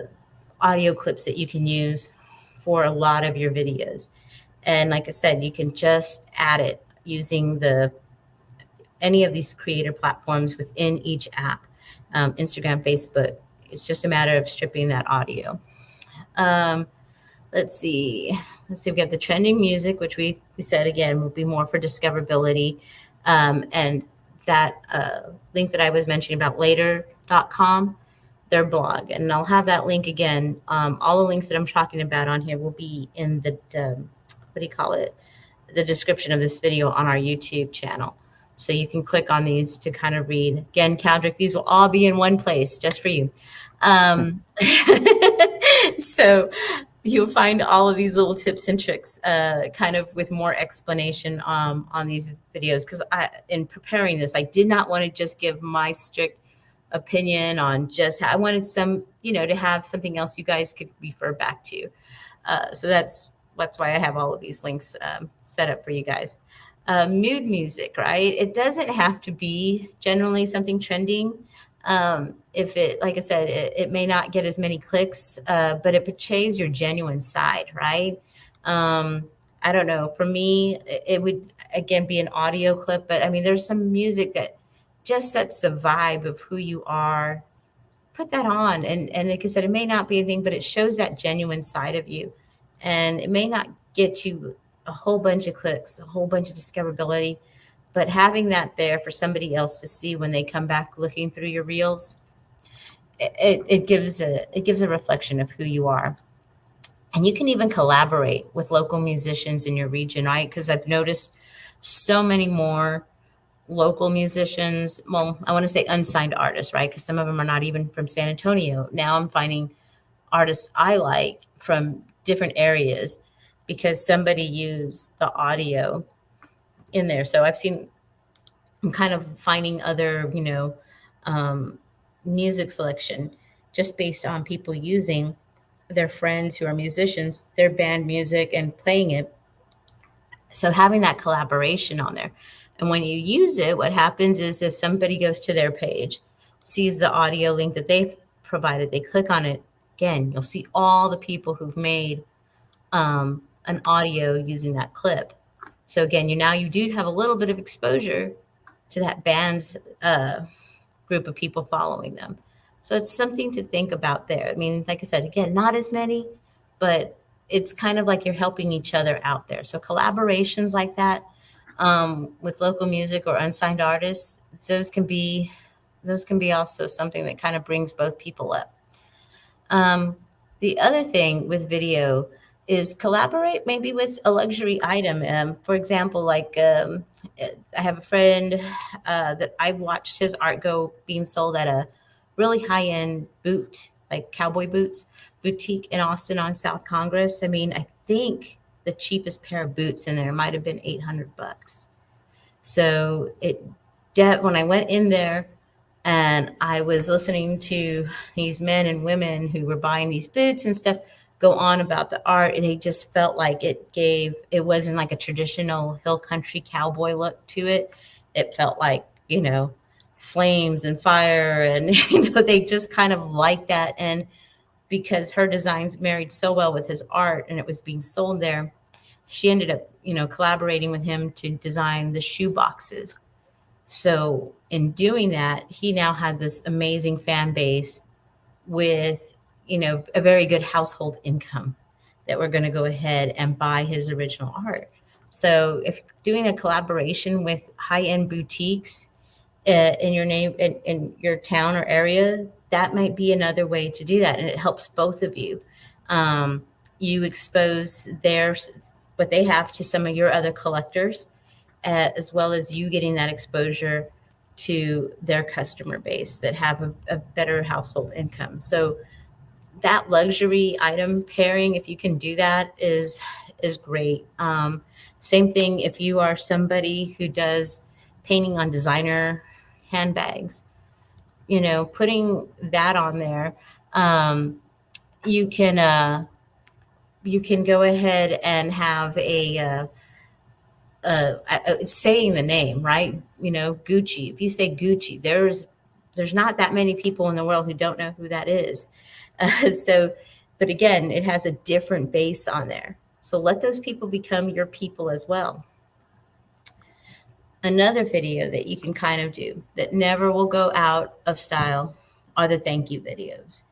audio clips that you can use for a lot of your videos. And like I said, you can just add it using the any of these creator platforms within each app, Instagram, Facebook. It's just a matter of stripping that audio. Um, let's see. Let's see. We got the trending music, which we said again will be more for discoverability. And that link that I was mentioning about later.com, their blog. And I'll have that link again. All the links that I'm talking about on here will be in the, what do you call it? The description of this video on our YouTube channel. So you can click on these to kind of read. Again, Caldrick, these will all be in one place just for you. So you'll find all of these little tips and tricks, kind of with more explanation on these videos. Because in preparing this, I did not want to just give my strict opinion on just how I wanted some, to have something else you guys could refer back to. So that's why I have all of these links set up for you guys. Mood music, right? It doesn't have to be generally something trending. If it, like I said, it may not get as many clicks, but it portrays your genuine side, right? I don't know. For me, it would again be an audio clip, but I mean, there's some music that just sets the vibe of who you are. Put that on, and like I said, it may not be anything, but it shows that genuine side of you, and it may not get you a whole bunch of clicks, a whole bunch of discoverability, but having that there for somebody else to see when they come back looking through your reels, it gives a reflection of who you are. And you can even collaborate with local musicians in your region, right? Because I've noticed so many more local musicians. Well, I want to say unsigned artists, right? Because some of them are not even from San Antonio. Now I'm finding artists I like from different areas because somebody used the audio in there. So I'm kind of finding other, um, music selection just based on people using their friends who are musicians, their band music and playing it. So having that collaboration on there. And when you use it, what happens is if somebody goes to their page, sees the audio link that they've provided, they click on it, again, you'll see all the people who've made an audio using that clip. So again, you do have a little bit of exposure to that band's group of people following them. So it's something to think about there. I mean, like I said, again, not as many, but it's kind of like you're helping each other out there. So collaborations like that, with local music or unsigned artists, those can be also something that kind of brings both people up. Um, the other thing with video is collaborate maybe with a luxury item. For example, like I have a friend that I watched his art go being sold at a really high end boot, like cowboy boots boutique in Austin on South Congress. I mean, I think the cheapest pair of boots in there might have been $800. So when I went in there and I was listening to these men and women who were buying these boots and stuff go on about the art, and it just felt like it wasn't like a traditional hill country cowboy look to it. It felt like, flames and fire, and they just kind of like that. And because her designs married so well with his art and it was being sold there, she ended up, collaborating with him to design the shoe boxes. So in doing that, he now had this amazing fan base with, a very good household income that were going to go ahead and buy his original art. So if doing a collaboration with high-end boutiques in your name in your town or area, that might be another way to do that, and it helps both of you. You expose what they have to some of your other collectors, as well as you getting that exposure to their customer base that have a better household income. So that luxury item pairing, if you can do that, is great. Same thing if you are somebody who does painting on designer handbags, putting that on there. Um, you can you can go ahead and have it's saying the name, right? Gucci. If you say Gucci, there's not that many people in the world who don't know who that is. So, but again, it has a different base on there. So let those people become your people as well. Another video that you can kind of do that never will go out of style are the thank you videos.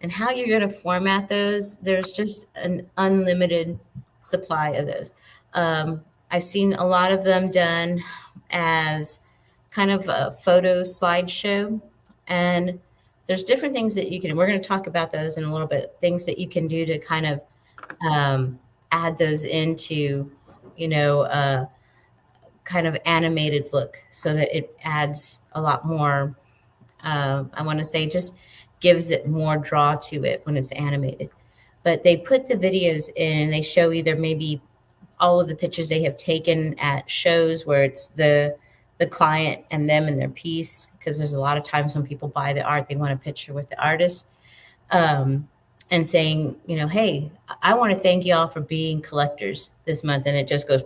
And how you're going to format those, there's just an unlimited supply of those. I've seen a lot of them done as kind of a photo slideshow. And there's different things that you can, we're going to talk about those in a little bit, things that you can do to kind of add those into, you know, uh, kind of animated look so that it adds a lot more, I want to say just gives it more draw to it when it's animated. But they put the videos in and they show either maybe all of the pictures they have taken at shows where it's the client and them and their piece, because there's a lot of times when people buy the art, they want a picture with the artist. Um, and saying, hey, I want to thank you all for being collectors this month. And it just goes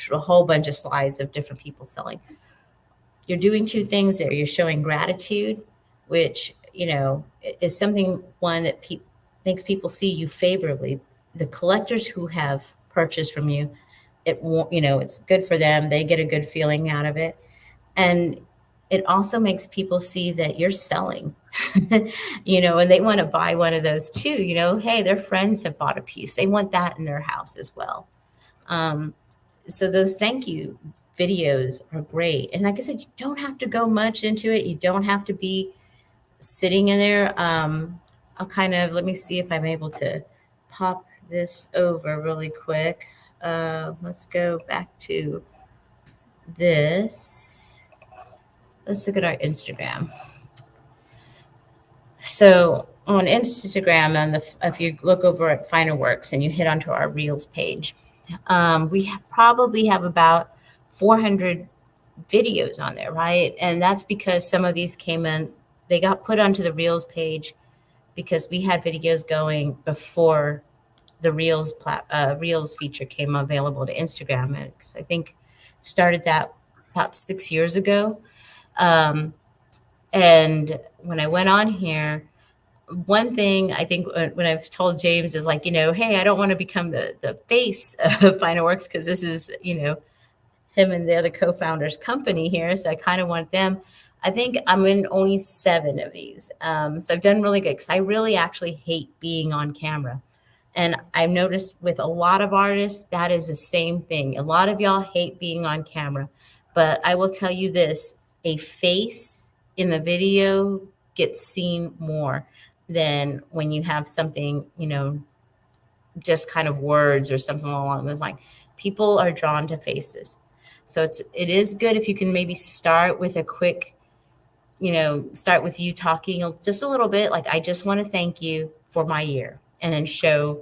a whole bunch of slides of different people selling. You're doing two things there. You're showing gratitude, which, is something one that makes people see you favorably. The collectors who have purchased from you, it won't, it's good for them. They get a good feeling out of it. And it also makes people see that you're selling, and they want to buy one of those too. Hey, their friends have bought a piece. They want that in their house as well. Um, so those thank you videos are great. And like I said, you don't have to go much into it. You don't have to be sitting in there. I'll kind of, let me see if I'm able to pop this over really quick. Let's go back to this. Let's look at our Instagram. So on Instagram, if you look over at FinerWorks and you hit onto our Reels page, we probably have about 400 videos on there, right? And that's because some of these came in, they got put onto the Reels page because we had videos going before the Reels feature came available to Instagram. Because I think started that about 6 years ago. And when I went on here, one thing I think when I've told James is like, hey, I don't want to become the face of FinerWorks because this is, him and the other co-founders company here. So I kind of want them. I think I'm in only 7 of these. So I've done really good because I really actually hate being on camera. And I've noticed with a lot of artists, that is the same thing. A lot of y'all hate being on camera. But I will tell you this, a face in the video gets seen more than when you have something, just kind of words or something along those lines. People are drawn to faces. So it is good if you can maybe start with a quick, start with you talking just a little bit, like, I just want to thank you for my year, and then show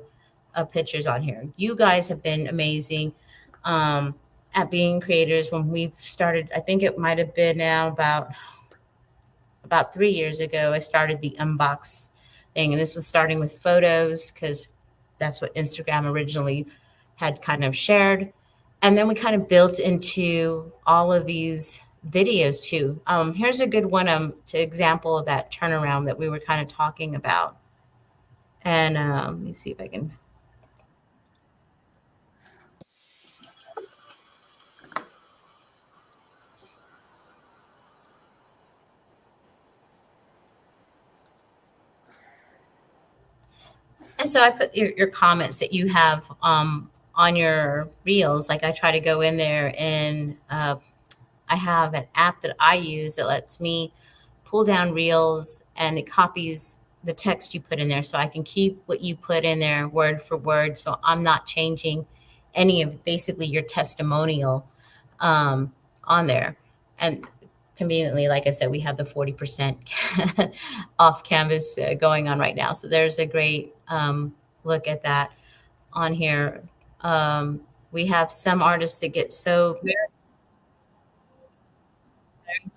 pictures on here. You guys have been amazing at being creators. When we've started, I think it might have been now about 3 years ago, I started the unbox thing. And this was starting with photos because that's what Instagram originally had kind of shared. And then we kind of built into all of these videos too. Here's a good one to example of that turnaround that we were kind of talking about. And let me see if I can. And so I put your comments that you have on your reels. Like I try to go in there and I have an app that I use that lets me pull down reels and it copies the text you put in there. So I can keep what you put in there word for word. So I'm not changing any of basically your testimonial on there. And conveniently, like I said, we have the 40% off canvas going on right now. So there's a great look at that on here. Um, we have some artists that get so Mary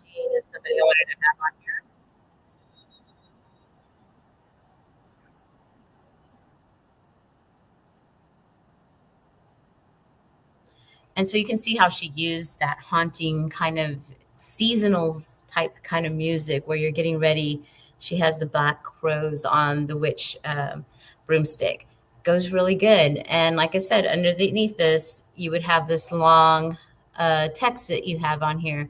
Jean is somebody I wanted to have on. And so you can see how she used that haunting kind of seasonal type kind of music where you're getting ready. She has the black rose on the witch broomstick. Goes really good. And like I said, underneath this, you would have this long text that you have on here.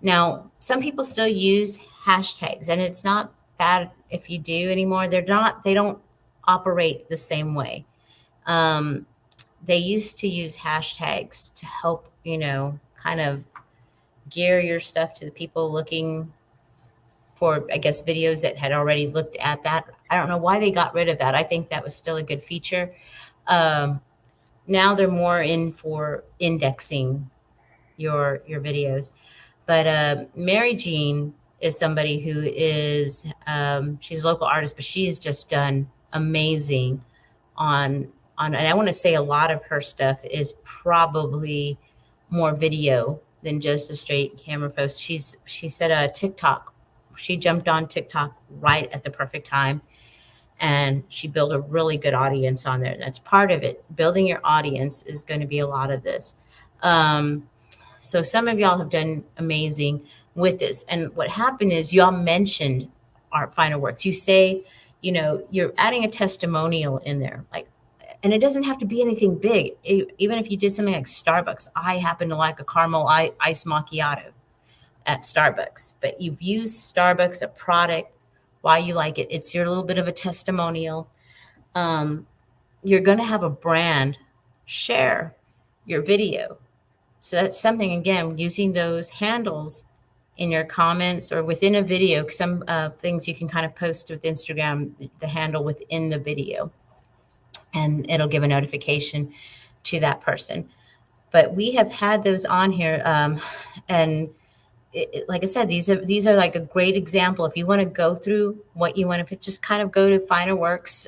Now, some people still use hashtags, and it's not bad if you do anymore. They don't operate the same way. Um, they used to use hashtags to help, kind of gear your stuff to the people looking for, I guess, videos that had already looked at that. I don't know why they got rid of that. I think that was still a good feature. Um, Now they're more in for indexing your videos. But Mary Jean is somebody who is she's a local artist, but she's just done amazing on and I want to say a lot of her stuff is probably more video than just a straight camera post. She said a TikTok. She jumped on TikTok right at the perfect time and she built a really good audience on there. And that's part of it. Building your audience is going to be a lot of this. Um, so some of y'all have done amazing with this. And what happened is y'all mentioned Art FinerWorks. You say, you're adding a testimonial in there. Like, and it doesn't have to be anything big. Even if you did something like Starbucks, I happen to like a caramel ice macchiato at Starbucks, but you've used Starbucks, a product, why you like it. It's your little bit of a testimonial. Um, you're going to have a brand share your video. So that's something, again, using those handles in your comments or within a video. Some things you can kind of post with Instagram, the handle within the video, and it'll give a notification to that person. But we have had those on here, and like I said, these are like a great example. If you want to go through what you want to just kind of go to FinerWorks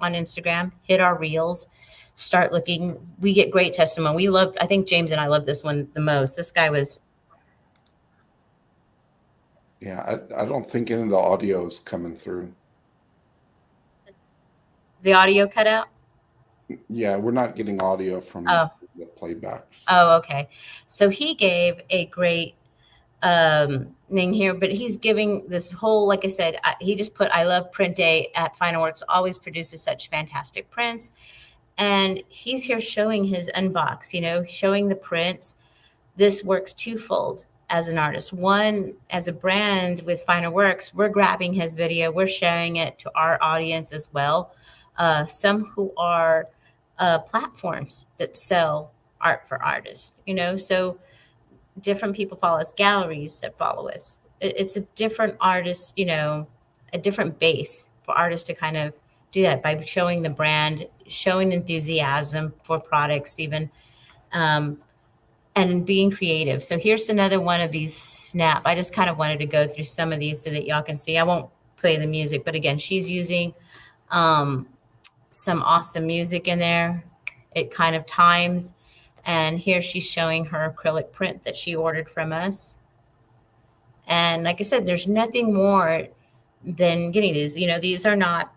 on Instagram, hit our reels, start looking. We get great testimony. We loved. I think James and I love this one the most. This guy was Yeah, I don't think any of the audio is coming through. the audio cut out. Yeah, we're not getting audio from Oh, the playbacks. oh, okay. So he gave a great thing here, but he's giving this whole, like I said, he just put, I love print day at FinerWorks, always produces such fantastic prints. And he's here showing his unbox, showing the prints. This works twofold as an artist. One, as a brand with FinerWorks, we're grabbing his video, we're sharing it to our audience as well. Some who are platforms that sell art for artists, so different people follow us, galleries that follow us. It's a different artist, a different base for artists to kind of do that by showing the brand, showing enthusiasm for products, even, um, and being creative. So here's another one of these snap. I just kind of wanted to go through some of these so that y'all can see. I won't play the music, but again, she's using um, some awesome music in there. It kind of times. And here she's showing her acrylic print that she ordered from us. And like I said, there's nothing more than getting these. These are not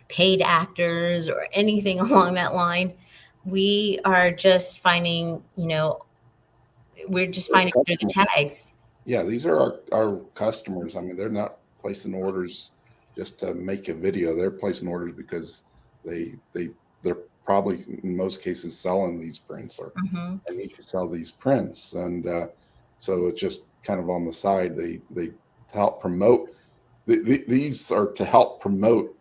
paid actors or anything along that line. We are just finding, we're just They're finding through the customers. tags. Yeah, these are our customers. I mean, they're not placing orders just to make a video. They're placing orders because they're probably in most cases selling these prints or Hmm. they need to sell these prints, and so it's just kind of on the side. They to help promote. These are to help promote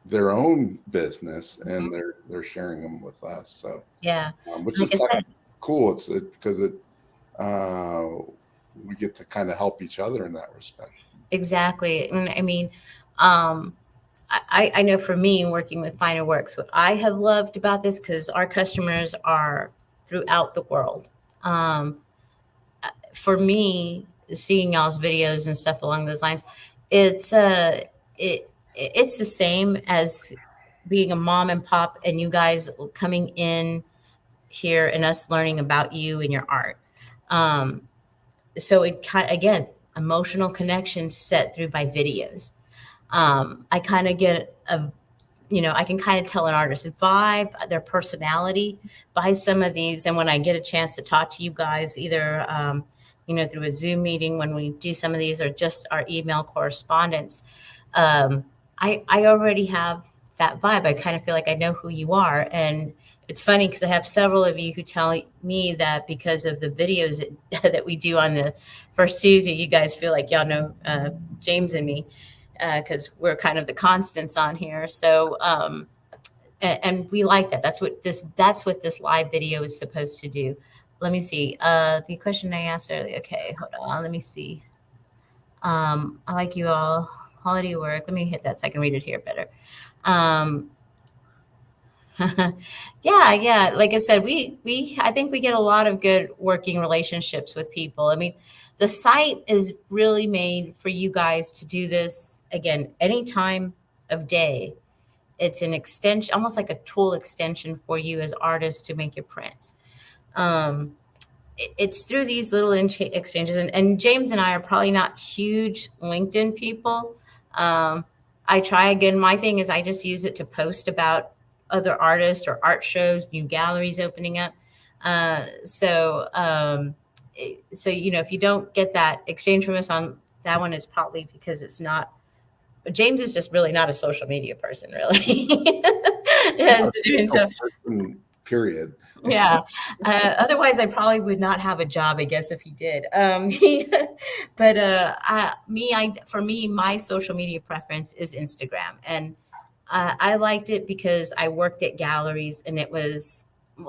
their own business, Hmm. and they're sharing them with us. So, Yeah. which is Like I kind of said, cool. Because uh, we get to kind of help each other in that respect. exactly. And I mean, um, I know for me working with FinerWorks, what I have loved about this, because our customers are throughout the world. Um, for me, seeing y'all's videos and stuff along those lines, it's it's the same as being a mom and pop and you guys coming in here and us learning about you and your art. Um, so it again, emotional connection set through by videos. I kind of get a, I can kind of tell an artist's vibe, their personality by some of these. And when I get a chance to talk to you guys, either, through a Zoom meeting when we do some of these or just our email correspondence, um, I already have that vibe. I kind of feel like I know who you are. And it's funny because I have several of you who tell me that because of the videos that we do on the first Tuesday, you guys feel like y'all know James and me because we're kind of the constants on here. So, and we like that. That's what this live video is supposed to do. Let me see. The question I asked earlier. Okay, hold on. Let me see. I like you all. Quality work. Let me hit that so I can read it here better. Um, yeah. Like I said, we I think we get a lot of good working relationships with people. I mean, the site is really made for you guys to do this again any time of day. It's an extension, almost like a tool extension for you as artists to make your prints. Um, it's through these little exchanges, and James and I are probably not huge LinkedIn people. I try again. My thing is I just use it to post about other artists or art shows, new galleries opening up. So if you don't get that exchange from us on that one, it's probably because it's not. James is just really not a social media person, really. Not Yes, a and single so person, period. yeah. Otherwise, I probably would not have a job, I guess, if he did. But for me, my social media preference is Instagram, and I liked it because I worked at galleries, and it was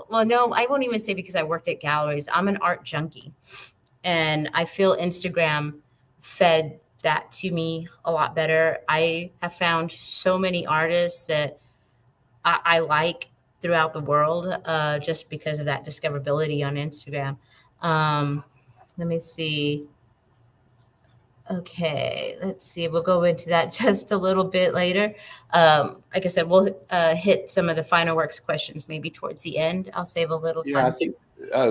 well, no, I won't even say because I worked at galleries. I'm an art junkie, and I feel Instagram fed that to me a lot better. I have found so many artists that I like throughout the world just because of that discoverability on Instagram. Um, Let me see. Okay, let's see. We'll go into that just a little bit later. Like I said, we'll hit some of the FinerWorks questions maybe towards the end. I'll save a little Yeah, I time. think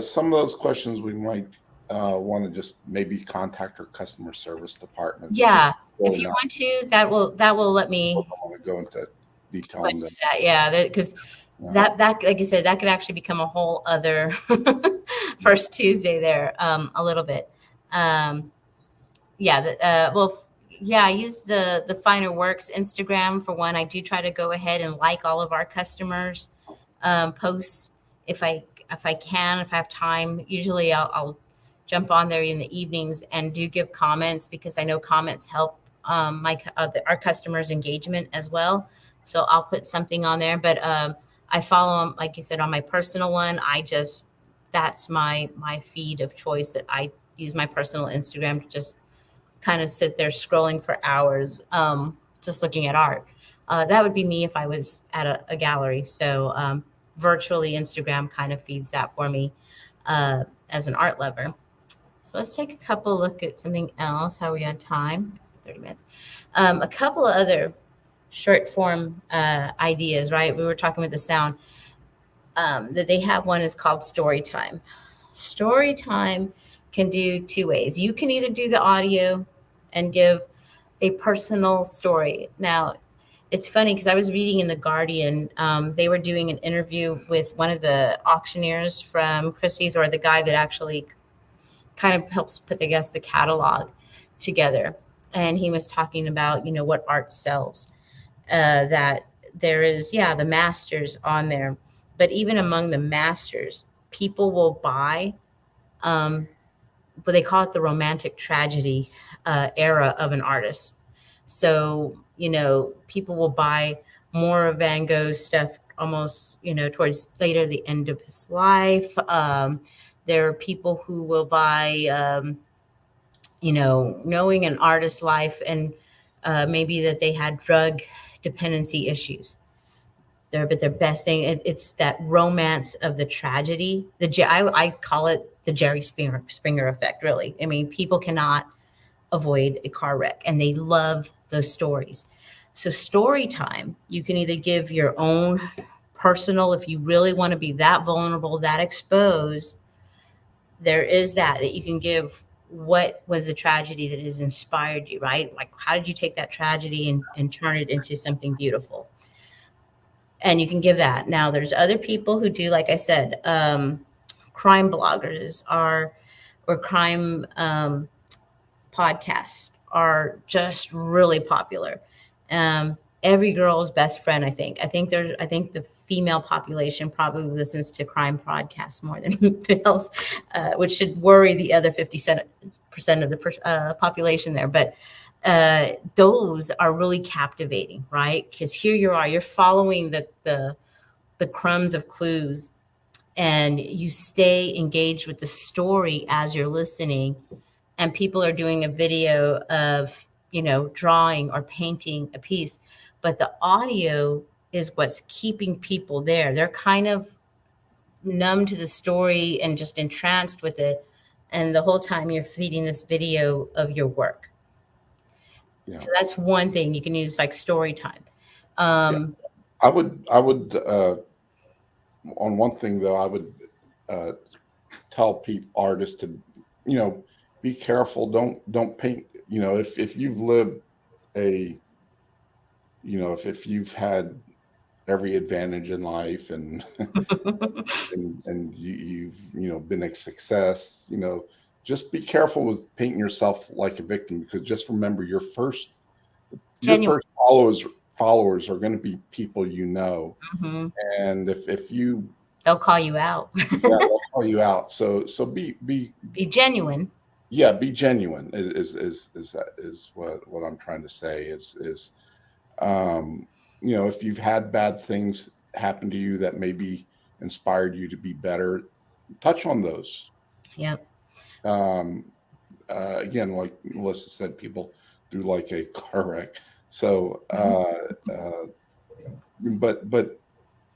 some of those questions we might want to just maybe contact our customer service department. Yeah, if Really you not want to, that will let me want to go into detail on question them. that. Yeah, because Yeah. that like I said, that could actually become a whole other first Tuesday there a little bit. Um, yeah, I use the FinerWorks Instagram for one. I do try to go ahead and like all of our customers posts if I can, if I have time. Usually I'll jump on there in the evenings and do give comments because I know comments help our customers engagement as well. So I'll put something on there, but I follow them like you said on my personal one. That's my feed of choice that I use my personal Instagram to just kind of sit there scrolling for hours, just looking at art. That would be me if I was at a gallery. So virtually, Instagram kind of feeds that for me as an art lover. So let's take a couple look at something else. How are we on time? 30 minutes. A couple of other short form ideas, right? We were talking with the sound that they have one is called story time. Story time can do two ways. You can either do the audio and give a personal story. Now, it's funny because I was reading in the Guardian. They were doing an interview with one of the auctioneers from Christie's, or the guy that actually kind of helps put the catalog together. And he was talking about what art sells. That there is the masters on there, but even among the masters, people will buy um, but they call it the romantic tragedy era of an artist. So, people will buy more of Van Gogh's stuff almost, towards later the end of his life. There are people who will buy, knowing an artist's life and maybe that they had drug dependency issues. But their best thing, it's that romance of the tragedy. I call it the Jerry Springer effect. Really, I mean, people cannot avoid a car wreck, and they love those stories. So story time, you can either give your own personal, if you really want to be that vulnerable, that exposed, there is that you can give. What was the tragedy that has inspired you, right? Like, how did you take that tragedy and turn it into something beautiful? And you can give that. Now, there's other people who do, like I said, crime bloggers are, or crime podcasts are just really popular. Every girl's best friend, I think. I think the female population probably listens to crime podcasts more than males, which should worry the other 50% of the population there. But those are really captivating, right? Because here you are, you're following the crumbs of clues, and you stay engaged with the story as you're listening, and people are doing a video of, drawing or painting a piece, but the audio is what's keeping people there. They're kind of numb to the story and just entranced with it, and the whole time you're feeding this video of your work. Yeah. So that's one thing you can use, like story time. Yeah. um I would on one thing though, I would uh, tell people, artists, to, you know, be careful. Don't paint. If you've lived a, if you've had every advantage in life, and and you've been a success, just be careful with painting yourself like a victim, because just remember, your Genuine. first followers are going to be people, Hmm. and if you, They'll call you out. yeah, they'll call you out. So be Be genuine. yeah, be genuine is what I'm trying to say is, um if you've had bad things happen to you that maybe inspired you to be better, touch on those. Yep. um Again, like Melissa said, people do like a car wreck. So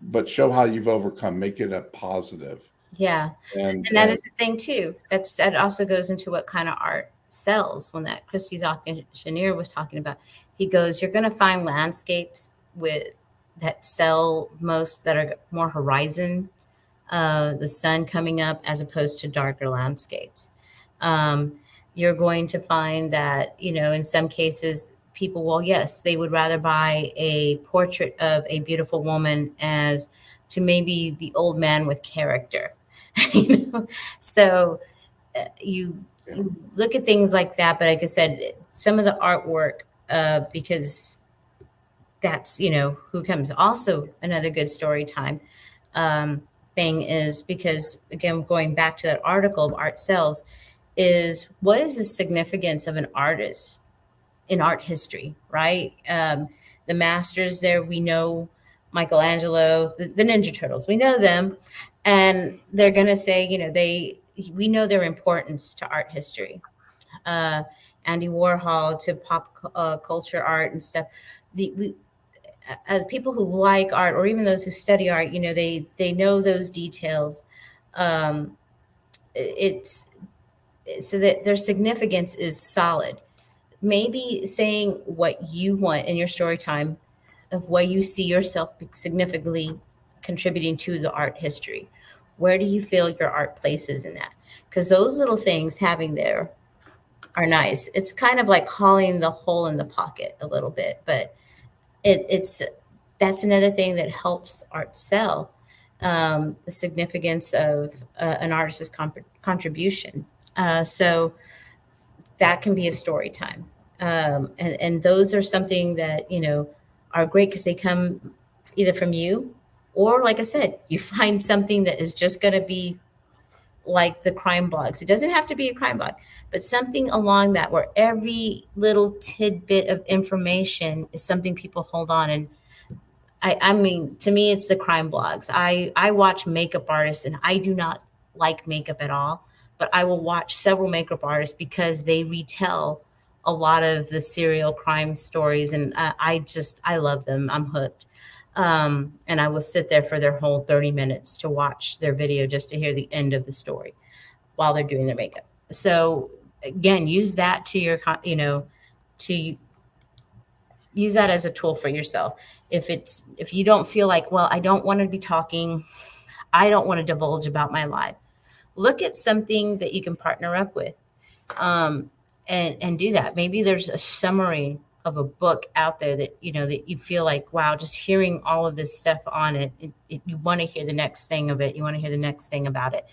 but show how you've overcome, make it a positive. Yeah. and And that and is the thing too. That also goes into what kind of art sells. When that Christie's auctioneer was talking about, he goes, "You're going to find landscapes with that sell most, that are more horizon, the sun coming up, as opposed to darker landscapes." Um, you're going to find that, in some cases, people, well, yes, they would rather buy a portrait of a beautiful woman as to maybe the old man with character. you know? So you, yeah, you look at things like that. But like I said, some of the artwork, because that's, who comes. Also, another good story time um, thing is, because, again, going back to that article of art sells, is what is the significance of an artist in art history, right? The masters there, we know Michelangelo, the Ninja Turtles, we know them, and they're going to say, we know their importance to art history. Uh, Andy Warhol to pop culture art and stuff. People who like art, or even those who study art, they know those details. Um, it's so that their significance is solid. Maybe saying what you want in your story time, of where you see yourself significantly contributing to the art history. Where do you feel your art places in that? Because those little things having there are nice. It's kind of like calling the hole in the pocket a little bit, but it's that's another thing that helps art sell. The significance of an artist's contribution. So that can be a story time. And those are something that, are great because they come either from you, or, like I said, you find something that is just going to be like the crime blogs. It doesn't have to be a crime blog, but something along that, where every little tidbit of information is something people hold on. And I mean, to me, it's the crime blogs. I watch makeup artists, and I do not like makeup at all, but I will watch several makeup artists because they retell a lot of the serial crime stories, and I love them. I'm hooked. And I will sit there for their whole 30 minutes to watch their video just to hear the end of the story while they're doing their makeup. So again, use that to your, to use that as a tool for yourself. If you don't feel like, well, I don't want to be talking, I don't want to divulge about my life, look at something that you can partner up with, um, and do that. Maybe there's a summary of a book out there that that you feel like, wow, just hearing all of this stuff on it, you want to hear the next thing of it. You want to hear the next thing about it.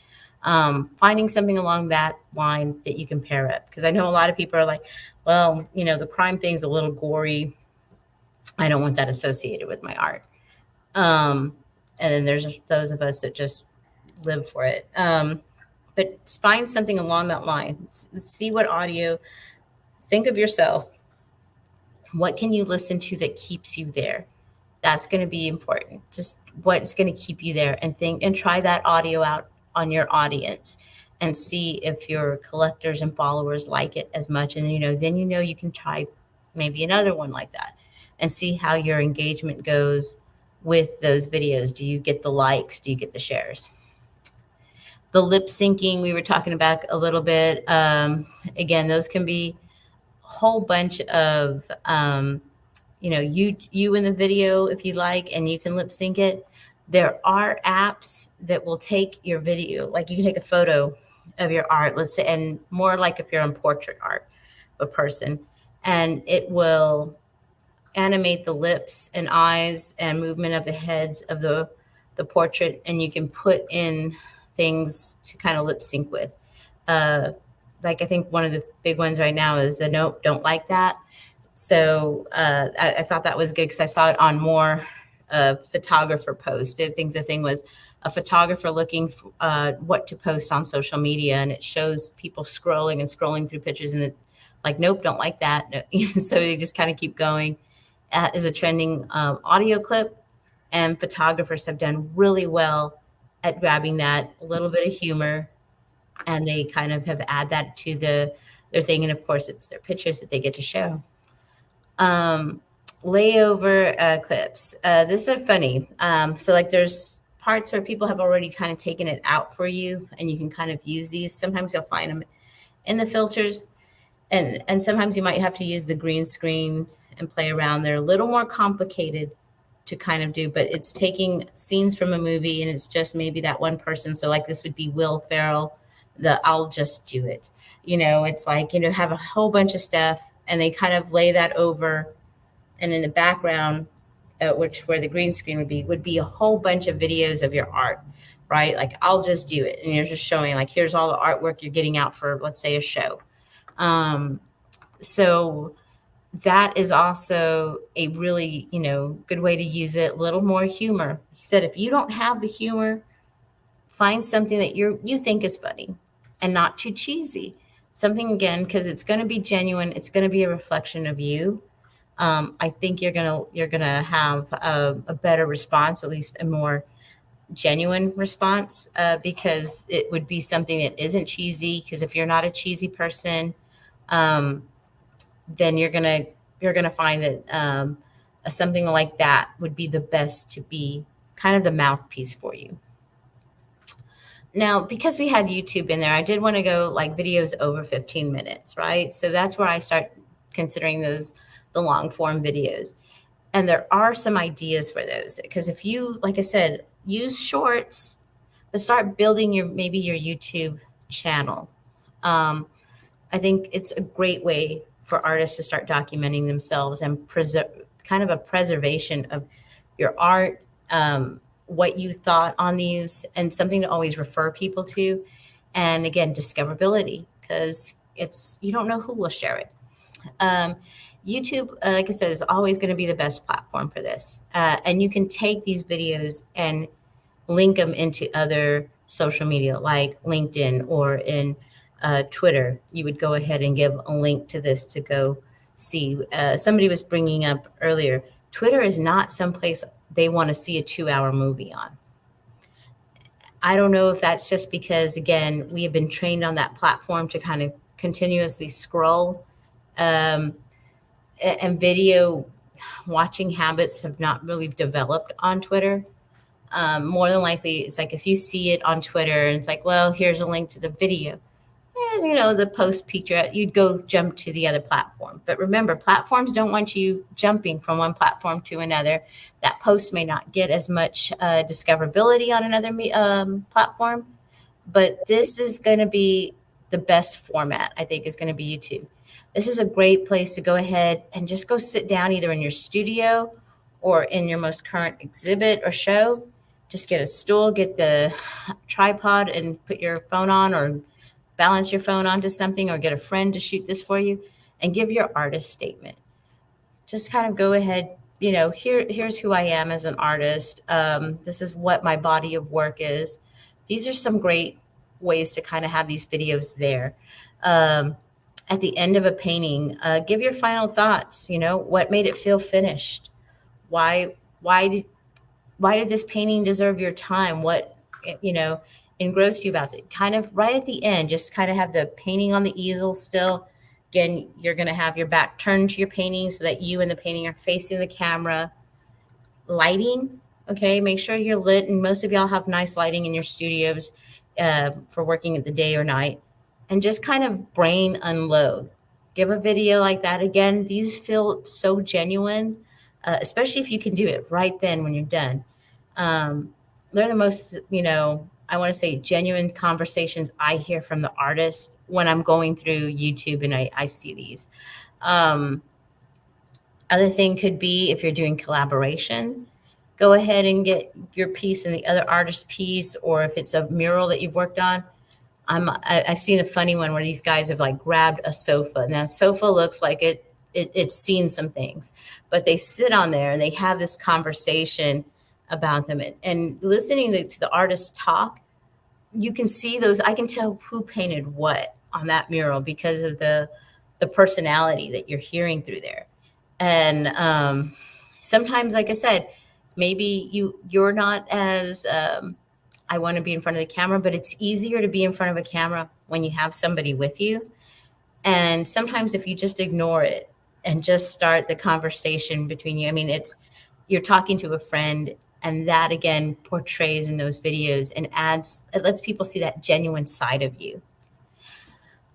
Finding something along that line that you can pair up, because I know a lot of people are like, well, the crime thing's a little gory. I don't want that associated with my art. Um, and then there's those of us that just live for it. But find something along that line. See what audio, think of yourself. What can you listen to that keeps you there? That's going to be important. Just what's going to keep you there, and think and try that audio out on your audience and see if your collectors and followers like it as much. And, then you can try maybe another one like that and see how your engagement goes with those videos. Do you get the likes? Do you get the shares? The lip syncing we were talking about a little bit. Again, those can be a whole bunch of, you in the video if you like, and you can lip sync it. There are apps that will take your video, like you can take a photo of your art, let's say, and more like if you're on portrait art of a person, and it will animate the lips and eyes and movement of the heads of the portrait, and you can put in things to kind of lip sync with. Uh, like I think one of the big ones right now is a nope, don't like that. So I thought that was good because I saw it on more photographer post. I think the thing was a photographer looking for, what to post on social media, and it shows people scrolling and scrolling through pictures, and it like, nope, don't like that. No. So they just kind of keep going. Is a trending audio clip, and photographers have done really well at grabbing that a little bit of humor, and they kind of have add that to their thing, and of course it's their pictures that they get to show. um, Layover clips. This is funny. So like there's parts where people have already kind of taken it out for you, and you can kind of use these. Sometimes you'll find them in the filters, and sometimes you might have to use the green screen and play around. They're a little more complicated to kind of do, but it's taking scenes from a movie, and it's just maybe that one person. So like this would be Will Ferrell, the I'll just do it. It's like, have a whole bunch of stuff, and they kind of lay that over, and in the background, which where the green screen would be a whole bunch of videos of your art, right? Like I'll just do it, and you're just showing like, here's all the artwork you're getting out for, let's say, a show. So that is also a really, good way to use it. A little more humor. He said, if you don't have the humor, find something that you think is funny and not too cheesy. Something, again, because it's going to be genuine. It's going to be a reflection of you. I think you're gonna have a better response, at least a more genuine response, because it would be something that isn't cheesy. Because if you're not a cheesy person, um, then you're gonna find that something like that would be the best to be kind of the mouthpiece for you. Now, because we had YouTube in there, I did want to go like videos over 15 minutes, right? So that's where I start considering those the long form videos. And there are some ideas for those, because if you, like I said, use shorts, but start building maybe your YouTube channel. Um, I think it's a great way for artists to start documenting themselves and preserve kind of a preservation of your art, what you thought on these, and something to always refer people to. And again, discoverability, because you don't know who will share it. Um, YouTube, like I said, is always going to be the best platform for this. And you can take these videos and link them into other social media like LinkedIn or in Twitter. You would go ahead and give a link to this to go see. Somebody was bringing up earlier, Twitter is not someplace they want to see a 2-hour movie on. I don't know if that's just because, again, we have been trained on that platform to kind of continuously scroll. Um, and video watching habits have not really developed on Twitter. More than likely, it's like if you see it on Twitter and it's like, well, here's a link to the video. and the post peaked you at, you'd go jump to the other platform. But remember, platforms don't want you jumping from one platform to another. That post may not get as much discoverability on another platform, but this is going to be the best format. I think is going to be YouTube. This is a great place to go ahead and just go sit down either in your studio or in your most current exhibit or show. Just get a stool, get the tripod, and put your phone on, or balance your phone onto something, or get a friend to shoot this for you, and give your artist statement. Just kind of go ahead, here's who I am as an artist. This is what my body of work is. These are some great ways to kind of have these videos there. Um, at the end of a painting, give your final thoughts. What made it feel finished? Why did this painting deserve your time? What you know engrossed you about it? Kind of right at the end, just kind of have the painting on the easel still. Again, you're going to have your back turned to your painting so that you and the painting are facing the camera. Lighting, okay, make sure you're lit, and most of y'all have nice lighting in your studios for working at the day or night. And just kind of brain unload. Give a video like that. Again, these feel so genuine, especially if you can do it right then when you're done. They're the most, I want to say, genuine conversations I hear from the artists when I'm going through YouTube and I see these. Um, Other thing could be if you're doing collaboration, go ahead and get your piece and the other artist's piece, or if it's a mural that you've worked on. I've seen a funny one where these guys have like grabbed a sofa, and that sofa looks like it's seen some things, but they sit on there and they have this conversation about them, and listening to the artist talk, you can see those. I can tell who painted what on that mural because of the personality that you're hearing through there. And sometimes, like I said, maybe you're not as I want to be in front of the camera, but it's easier to be in front of a camera when you have somebody with you. And sometimes if you just ignore it and just start the conversation between you, I mean, you're talking to a friend, and that again portrays in those videos and it lets people see that genuine side of you.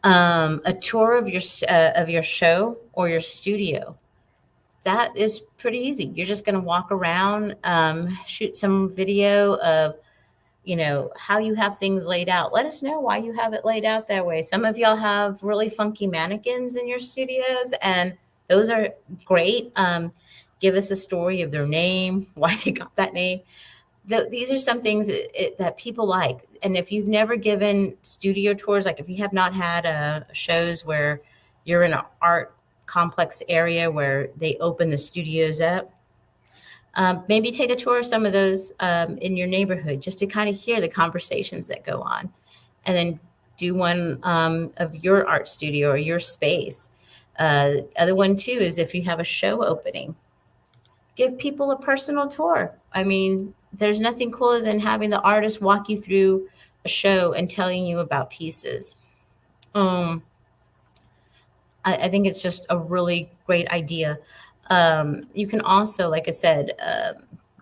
A tour of your show or your studio, that is pretty easy. You're just going to walk around, shoot some video of how you have things laid out. Let us know why you have it laid out that way. Some of y'all have really funky mannequins in your studios, and those are great. Give us a story of their name, why they got that name. These are some things that people like. And if you've never given studio tours, like if you have not had shows where you're in an art complex area where they open the studios up, maybe take a tour of some of those in your neighborhood, just to kind of hear the conversations that go on. And then do one of your art studio or your space. Other one too is if you have a show opening, give people a personal tour. I mean, there's nothing cooler than having the artist walk you through a show and telling you about pieces. Um, I think it's just a really great idea. You can also, like I said,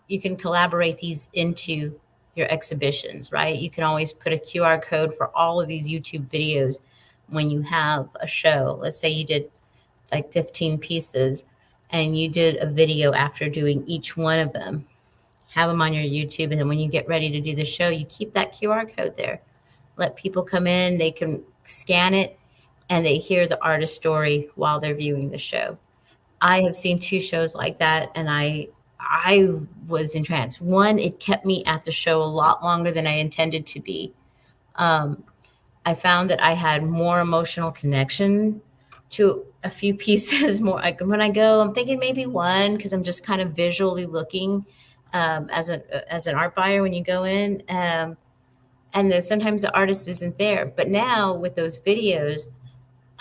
you can collaborate these into your exhibitions, right? You can always put a QR code for all of these YouTube videos when you have a show. Let's say you did like 15 pieces and you did a video after doing each one of them. Have them on your YouTube, and then when you get ready to do the show, you keep that QR code there. Let people come in, they can scan it, and they hear the artist story while they're viewing the show. I have seen two shows like that, and I was entranced. One, it kept me at the show a lot longer than I intended to be. Um, I found that I had more emotional connection to a few pieces more. Like when I go, I'm thinking maybe one because I'm just kind of visually looking as an art buyer when you go in, and then sometimes the artist isn't there. But now with those videos,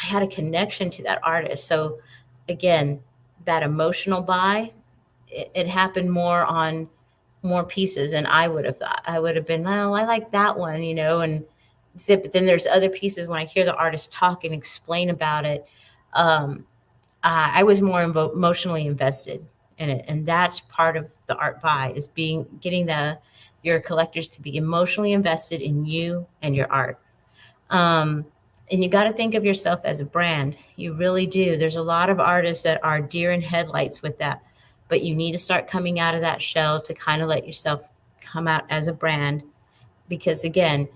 I had a connection to that artist. So again, that emotional buy, it happened more on more pieces than I would have thought. I would have been, oh, I like that one, and but then there's other pieces when I hear the artist talk and explain about it. Um, I was more emotionally invested in it, and that's part of the art buy is getting your collectors to be emotionally invested in you and your art. Um, And you got to think of yourself as a brand. You really do. There's a lot of artists that are deer in headlights with that, but you need to start coming out of that shell to kind of let yourself come out as a brand. Because again,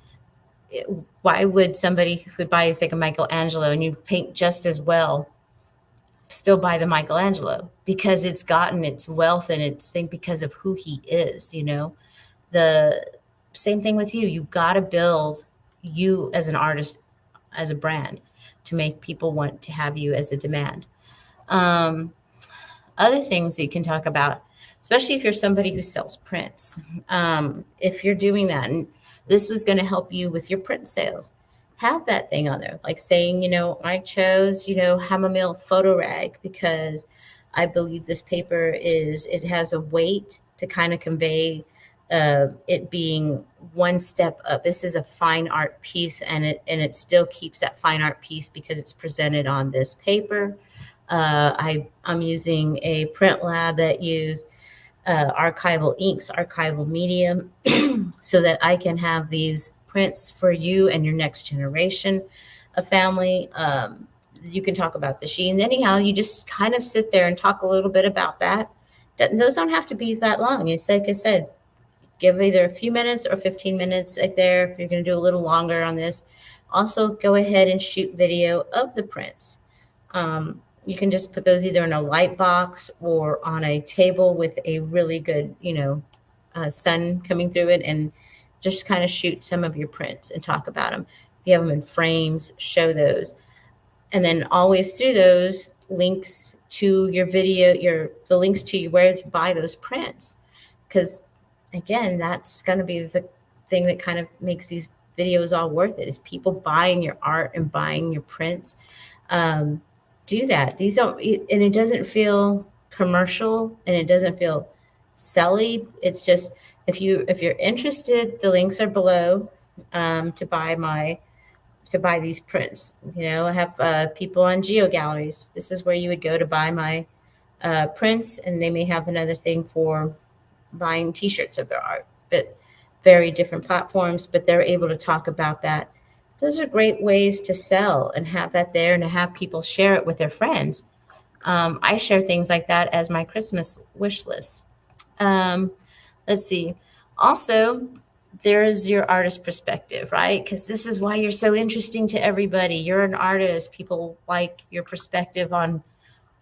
why would somebody who would buy like a Michelangelo and you paint just as well still buy the Michelangelo? Because it's gotten its wealth and its thing because of who he is, you know? The same thing with you. You got to build you as an artist, as a brand, to make people want to have you as a demand. Um, Other things that you can talk about, especially if you're somebody who sells prints. If you're doing that, and this was going to help you with your print sales, have that thing on there, like saying, I chose, chamomile photo rag because I believe this paper it has a weight to kind of convey it being one step up. This is a fine art piece, and it still keeps that fine art piece because it's presented on this paper. I'm using a print lab that use archival inks, archival medium, so that I can have these prints for you and your next generation of family. You can talk about the sheen. Anyhow, you just kind of sit there and talk a little bit about that. Those don't have to be that long. It's like I said, give either a few minutes or 15 minutes if if you're going to do a little longer on this. Also, go ahead and shoot video of the prints. You can just put those either in a light box or on a table with a really good, sun coming through it, and just kind of shoot some of your prints and talk about them. If you have them in frames, show those. And then always through those links to your video, the links to where to buy those prints. Because again, that's going to be the thing that kind of makes these videos all worth it, is people buying your art and buying your prints. Um, do that. These don't, and it doesn't feel commercial and it doesn't feel selly. It's just, if you're interested, the links are below to buy these prints. I have people on Geo Galleries. This is where you would go to buy my prints, and they may have another thing for buying T-shirts of their art, but very different platforms. But they're able to talk about that. Those are great ways to sell and have that there, and to have people share it with their friends. I share things like that as my Christmas wish list. Um, let's see. Also, there's your artist perspective, right? Because this is why you're so interesting to everybody. You're an artist. People like your perspective on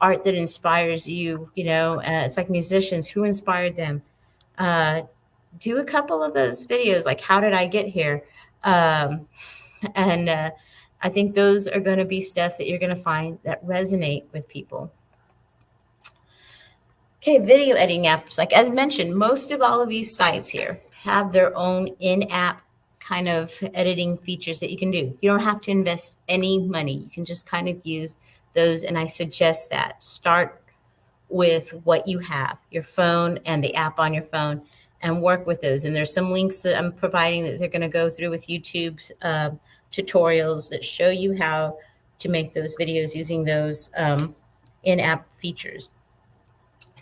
art that inspires you. It's like musicians. Who inspired them? Uh, do a couple of those videos, like how did I get here? Um, and I think those are going to be stuff that you're going to find that resonate with people. Okay, video editing apps. Like as mentioned, most of all of these sites here have their own in-app kind of editing features that you can do. You don't have to invest any money. You can just kind of use those, and I suggest that. Start with what you have, your phone and the app on your phone, and work with those. And there's some links that I'm providing that they're going to go through with YouTube tutorials that show you how to make those videos using those in-app features.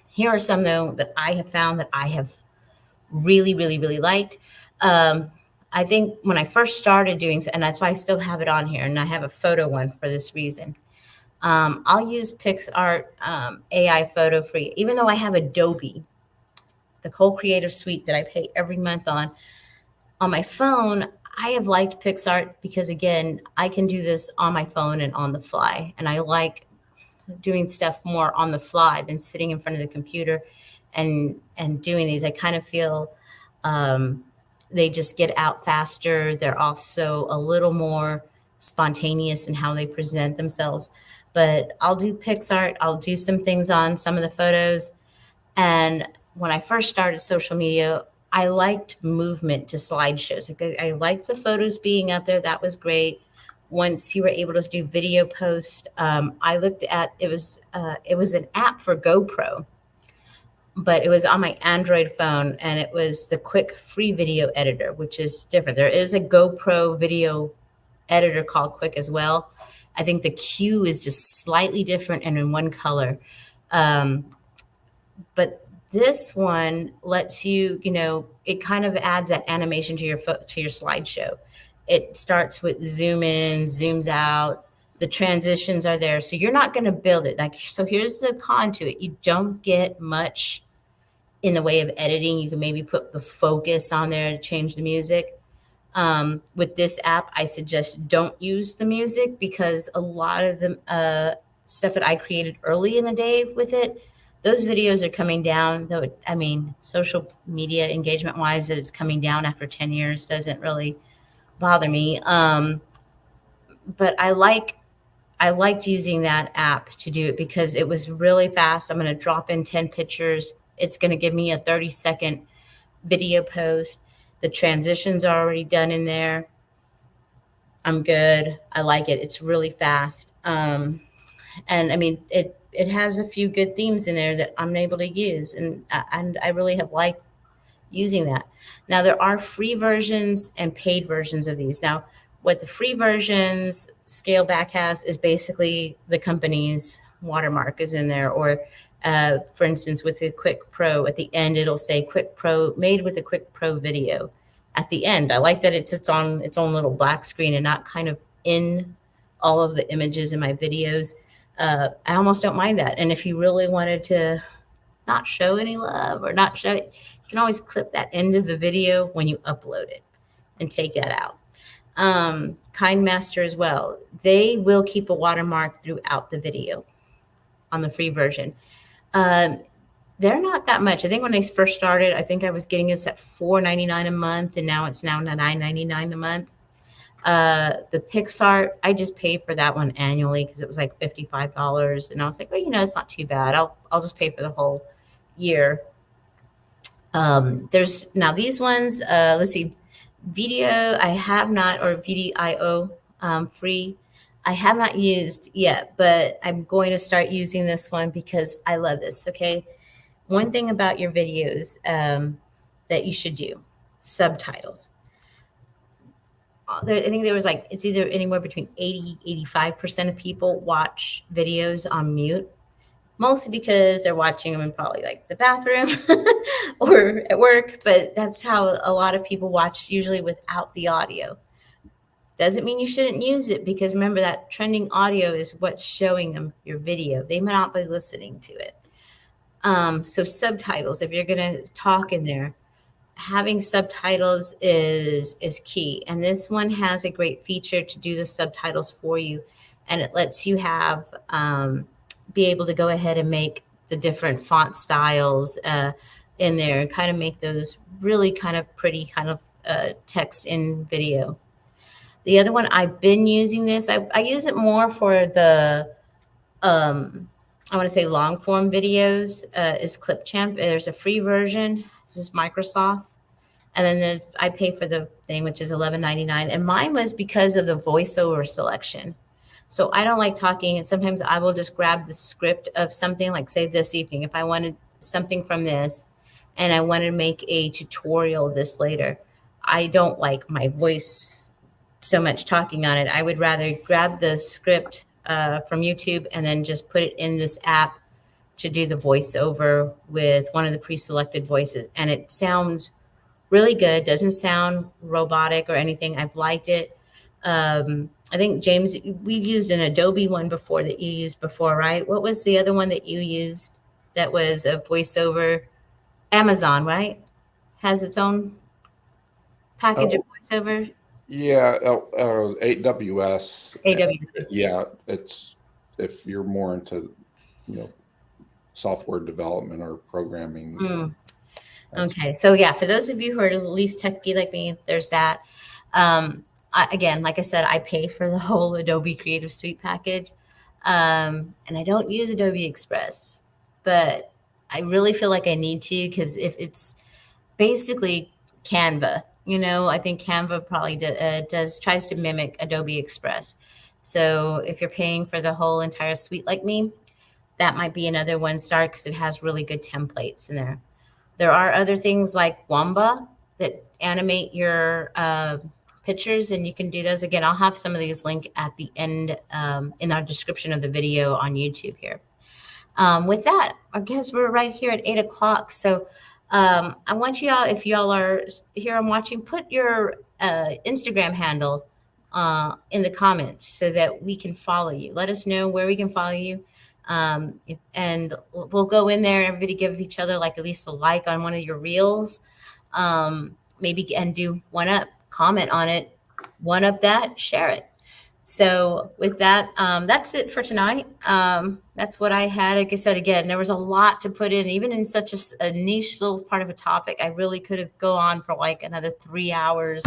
Here are some, though, that I have found that I have really, really, really liked. I think when I first started doing so, and that's why I still have it on here, and I have a photo one for this reason. I'll use PixArt AI photo free, even though I have Adobe, the whole creative suite that I pay every month on my phone. I have liked PixArt because, again, I can do this on my phone and on the fly, and I like doing stuff more on the fly than sitting in front of the computer and doing these. I kind of feel they just get out faster. They're also a little more spontaneous in how they present themselves. But I'll do PixArt. I'll do some things on some of the photos. And when I first started social media, I liked movement to slideshows. I liked the photos being up there. That was great. Once you were able to do video post, I looked at it was an app for GoPro, but it was on my Android phone, and it was the quick free video editor, which is different. There is a GoPro video editor called Quick as well. I think the Q is just slightly different and in one color. But this one lets you, it kind of adds that animation to your slideshow. It starts with zoom in, zooms out. The transitions are there. So you're not going to build it. Like, so here's the con to it. You don't get much in the way of editing. You can maybe put the focus on there to change the music. With this app, I suggest don't use the music because a lot of the stuff that I created early in the day with it, those videos are coming down. Though, I mean, social media engagement wise, that it's coming down after 10 years doesn't really bother me. But I liked using that app to do it because it was really fast. I'm going to drop in 10 pictures. It's going to give me a 30-second video post. The transitions are already done in there. I'm good. I like it. It's really fast. And I mean, it has a few good themes in there that I'm able to use, and I really have liked using that. Now, there are free versions and paid versions of these. Now, what the free versions scale back has is basically the company's watermark is in there. Or, for instance, with the Quick Pro, at the end, it'll say Quick Pro, made with a Quick Pro video. At the end, I like that it sits on its own little black screen and not kind of in all of the images in my videos. I almost don't mind that. And if you really wanted to not show any love or not show it, you can always clip that end of the video when you upload it and take that out. KindMaster as well. They will keep a watermark throughout the video on the free version. They're not that much. I think when they first started, I think I was getting this at $4.99 a month, and now it's now $9.99 a month. The Pixar, I just paid for that one annually because it was like $55, and I was like, well, it's not too bad. I'll just pay for the whole year. There's now these ones. Let's see, video I have not, or VDIO free. I have not used yet, but I'm going to start using this one because I love this. Okay, one thing about your videos that you should do: subtitles. I think there was like, it's either anywhere between 85% of people watch videos on mute, mostly because they're watching them in probably like the bathroom or at work. But that's how a lot of people watch, usually without the audio. Doesn't mean you shouldn't use it, because remember that trending audio is what's showing them your video. They may not be listening to it. So subtitles, if you're going to talk in there, having subtitles is key. And this one has a great feature to do the subtitles for you, and it lets you have be able to go ahead and make the different font styles in there and kind of make those really kind of pretty kind of text in video. The other one, I've been using this. I use it more for the I want to say long form videos. Is Clipchamp. There's a free version. This is Microsoft. And then I pay for the thing, which is $11.99. And mine was because of the voiceover selection. So I don't like talking, and sometimes I will just grab the script of something, like say this evening, if I wanted something from this and I wanted to make a tutorial this later. I don't like my voice so much talking on it. I would rather grab the script from YouTube and then just put it in this app to do the voiceover with one of the pre-selected voices. And it sounds really good. Doesn't sound robotic or anything. I've liked it. I think, James, we've used an Adobe one before that you used before, right? What was the other one that you used that was a voiceover? Amazon, right? Has its own package of Oh, voiceover. yeah, AWS. AWS. Yeah, it's if you're more into, you know, software development or programming. Mm. That's Okay. So yeah, for those of you who are at least techy like me, there's that. Again, like I said, I pay for the whole Adobe Creative Suite package. And I don't use Adobe Express, but I really feel like I need to, because if it's basically Canva, I think Canva probably tries to mimic Adobe Express. So if you're paying for the whole entire suite like me, that might be another one star because it has really good templates in there. There are other things like Wamba that animate your pictures, and you can do those. Again, I'll have some of these linked at the end in our description of the video on YouTube here. With that, I guess we're right here at 8 o'clock. So I want you all, if y'all are here and watching, put your Instagram handle in the comments so that we can follow you. Let us know where we can follow you. And we'll go in there, everybody give each other like at least a like on one of your reels. Maybe and do one up, comment on it, one up that, share it. So with that, that's it for tonight. That's what I had. Like I said, again, there was a lot to put in, even in such a niche little part of a topic. I really could have go on for like another 3 hours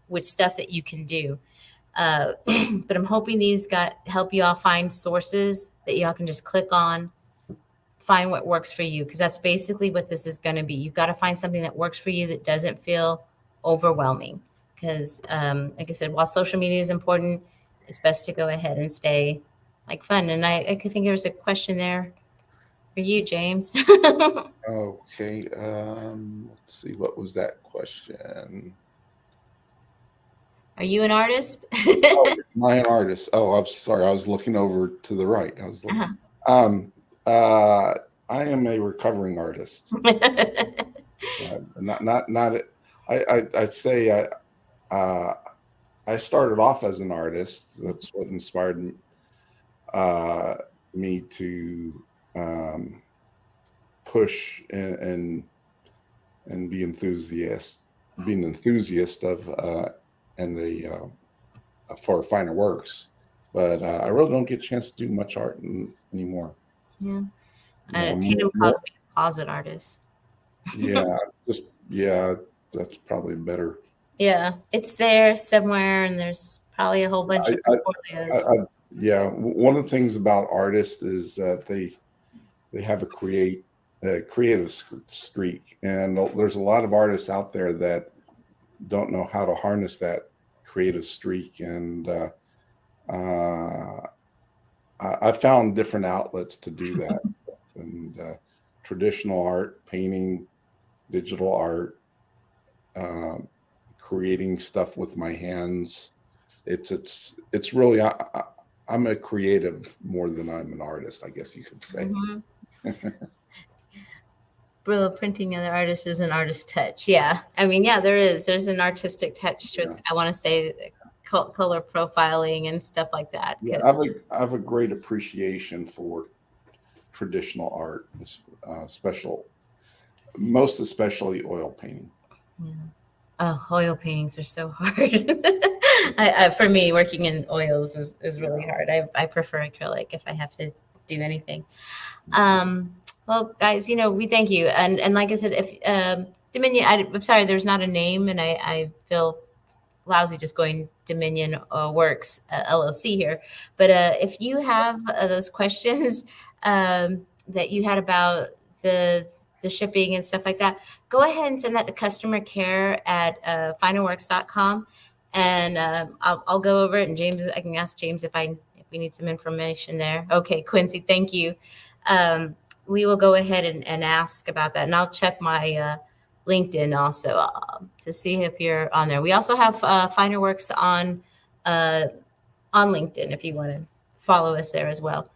with stuff that you can do. But I'm hoping these got help you all find sources that y'all can just click on, find what works for you, because that's basically what this is going to be. You've got to find something that works for you that doesn't feel overwhelming. Because, like I said, while social media is important, it's best to go ahead and stay like fun. And I think there's a question there for you, James. Okay. Let's see. What was that question? Are you an artist? Oh, am I an artist? Oh, I'm sorry. I was looking over to the right. I was looking. Uh-huh. I am a recovering artist. Not. I'd say I started off as an artist. That's what inspired me to push and be being an enthusiast of and the for FinerWorks. But I really don't get a chance to do much art anymore. Yeah. No, Tatum calls me a closet artist. Yeah, that's probably better. Yeah, it's there somewhere, and there's probably a whole bunch of portfolios. Yeah, one of the things about artists is that they have a creative streak, and there's a lot of artists out there that don't know how to harness that creative streak, and I found different outlets to do that, and traditional art, painting, digital art, creating stuff with my hands. It's really I'm a creative more than I'm an artist, I guess you could say. Mm-hmm. Brillo printing other artists is an artist touch. Yeah, I mean, yeah, there's an artistic touch to it. I want to say color profiling and stuff like that. Yeah, I have a great appreciation for traditional art, most especially oil painting. Yeah. Oh, oil paintings are so hard. For me, working in oils is really hard. I prefer acrylic if I have to do anything. Well, guys, we thank you. And like I said, if Dominion, I'm sorry, there's not a name, and I feel lousy just going Dominion Works LLC here. But if you have those questions that you had about the shipping and stuff like that, go ahead and send that to customer care at FinerWorks.com, and I'll go over it. And James, I can ask James if we need some information there. Okay, Quincy, thank you. We will go ahead and ask about that, and I'll check my LinkedIn also to see if you're on there. We also have FinerWorks on LinkedIn if you want to follow us there as well.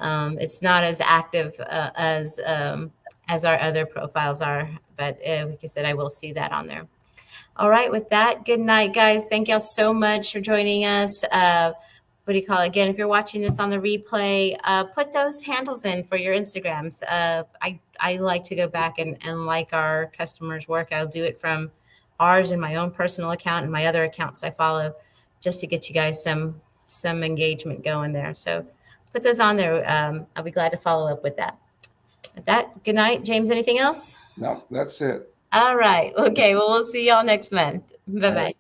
It's not as active as our other profiles are, but like I said, I will see that on there. All right, with that, good night, guys. Thank y'all so much for joining us. What do you call it? Again, if you're watching this on the replay, put those handles in for your Instagrams. I like to go back and like our customers' work. I'll do it from ours and my own personal account and my other accounts I follow, just to get you guys some engagement going there. So put those on there. I'll be glad to follow up with that. With that, good night. James, anything else? No, that's it. All right. Okay. Well, we'll see y'all next month. Bye-bye.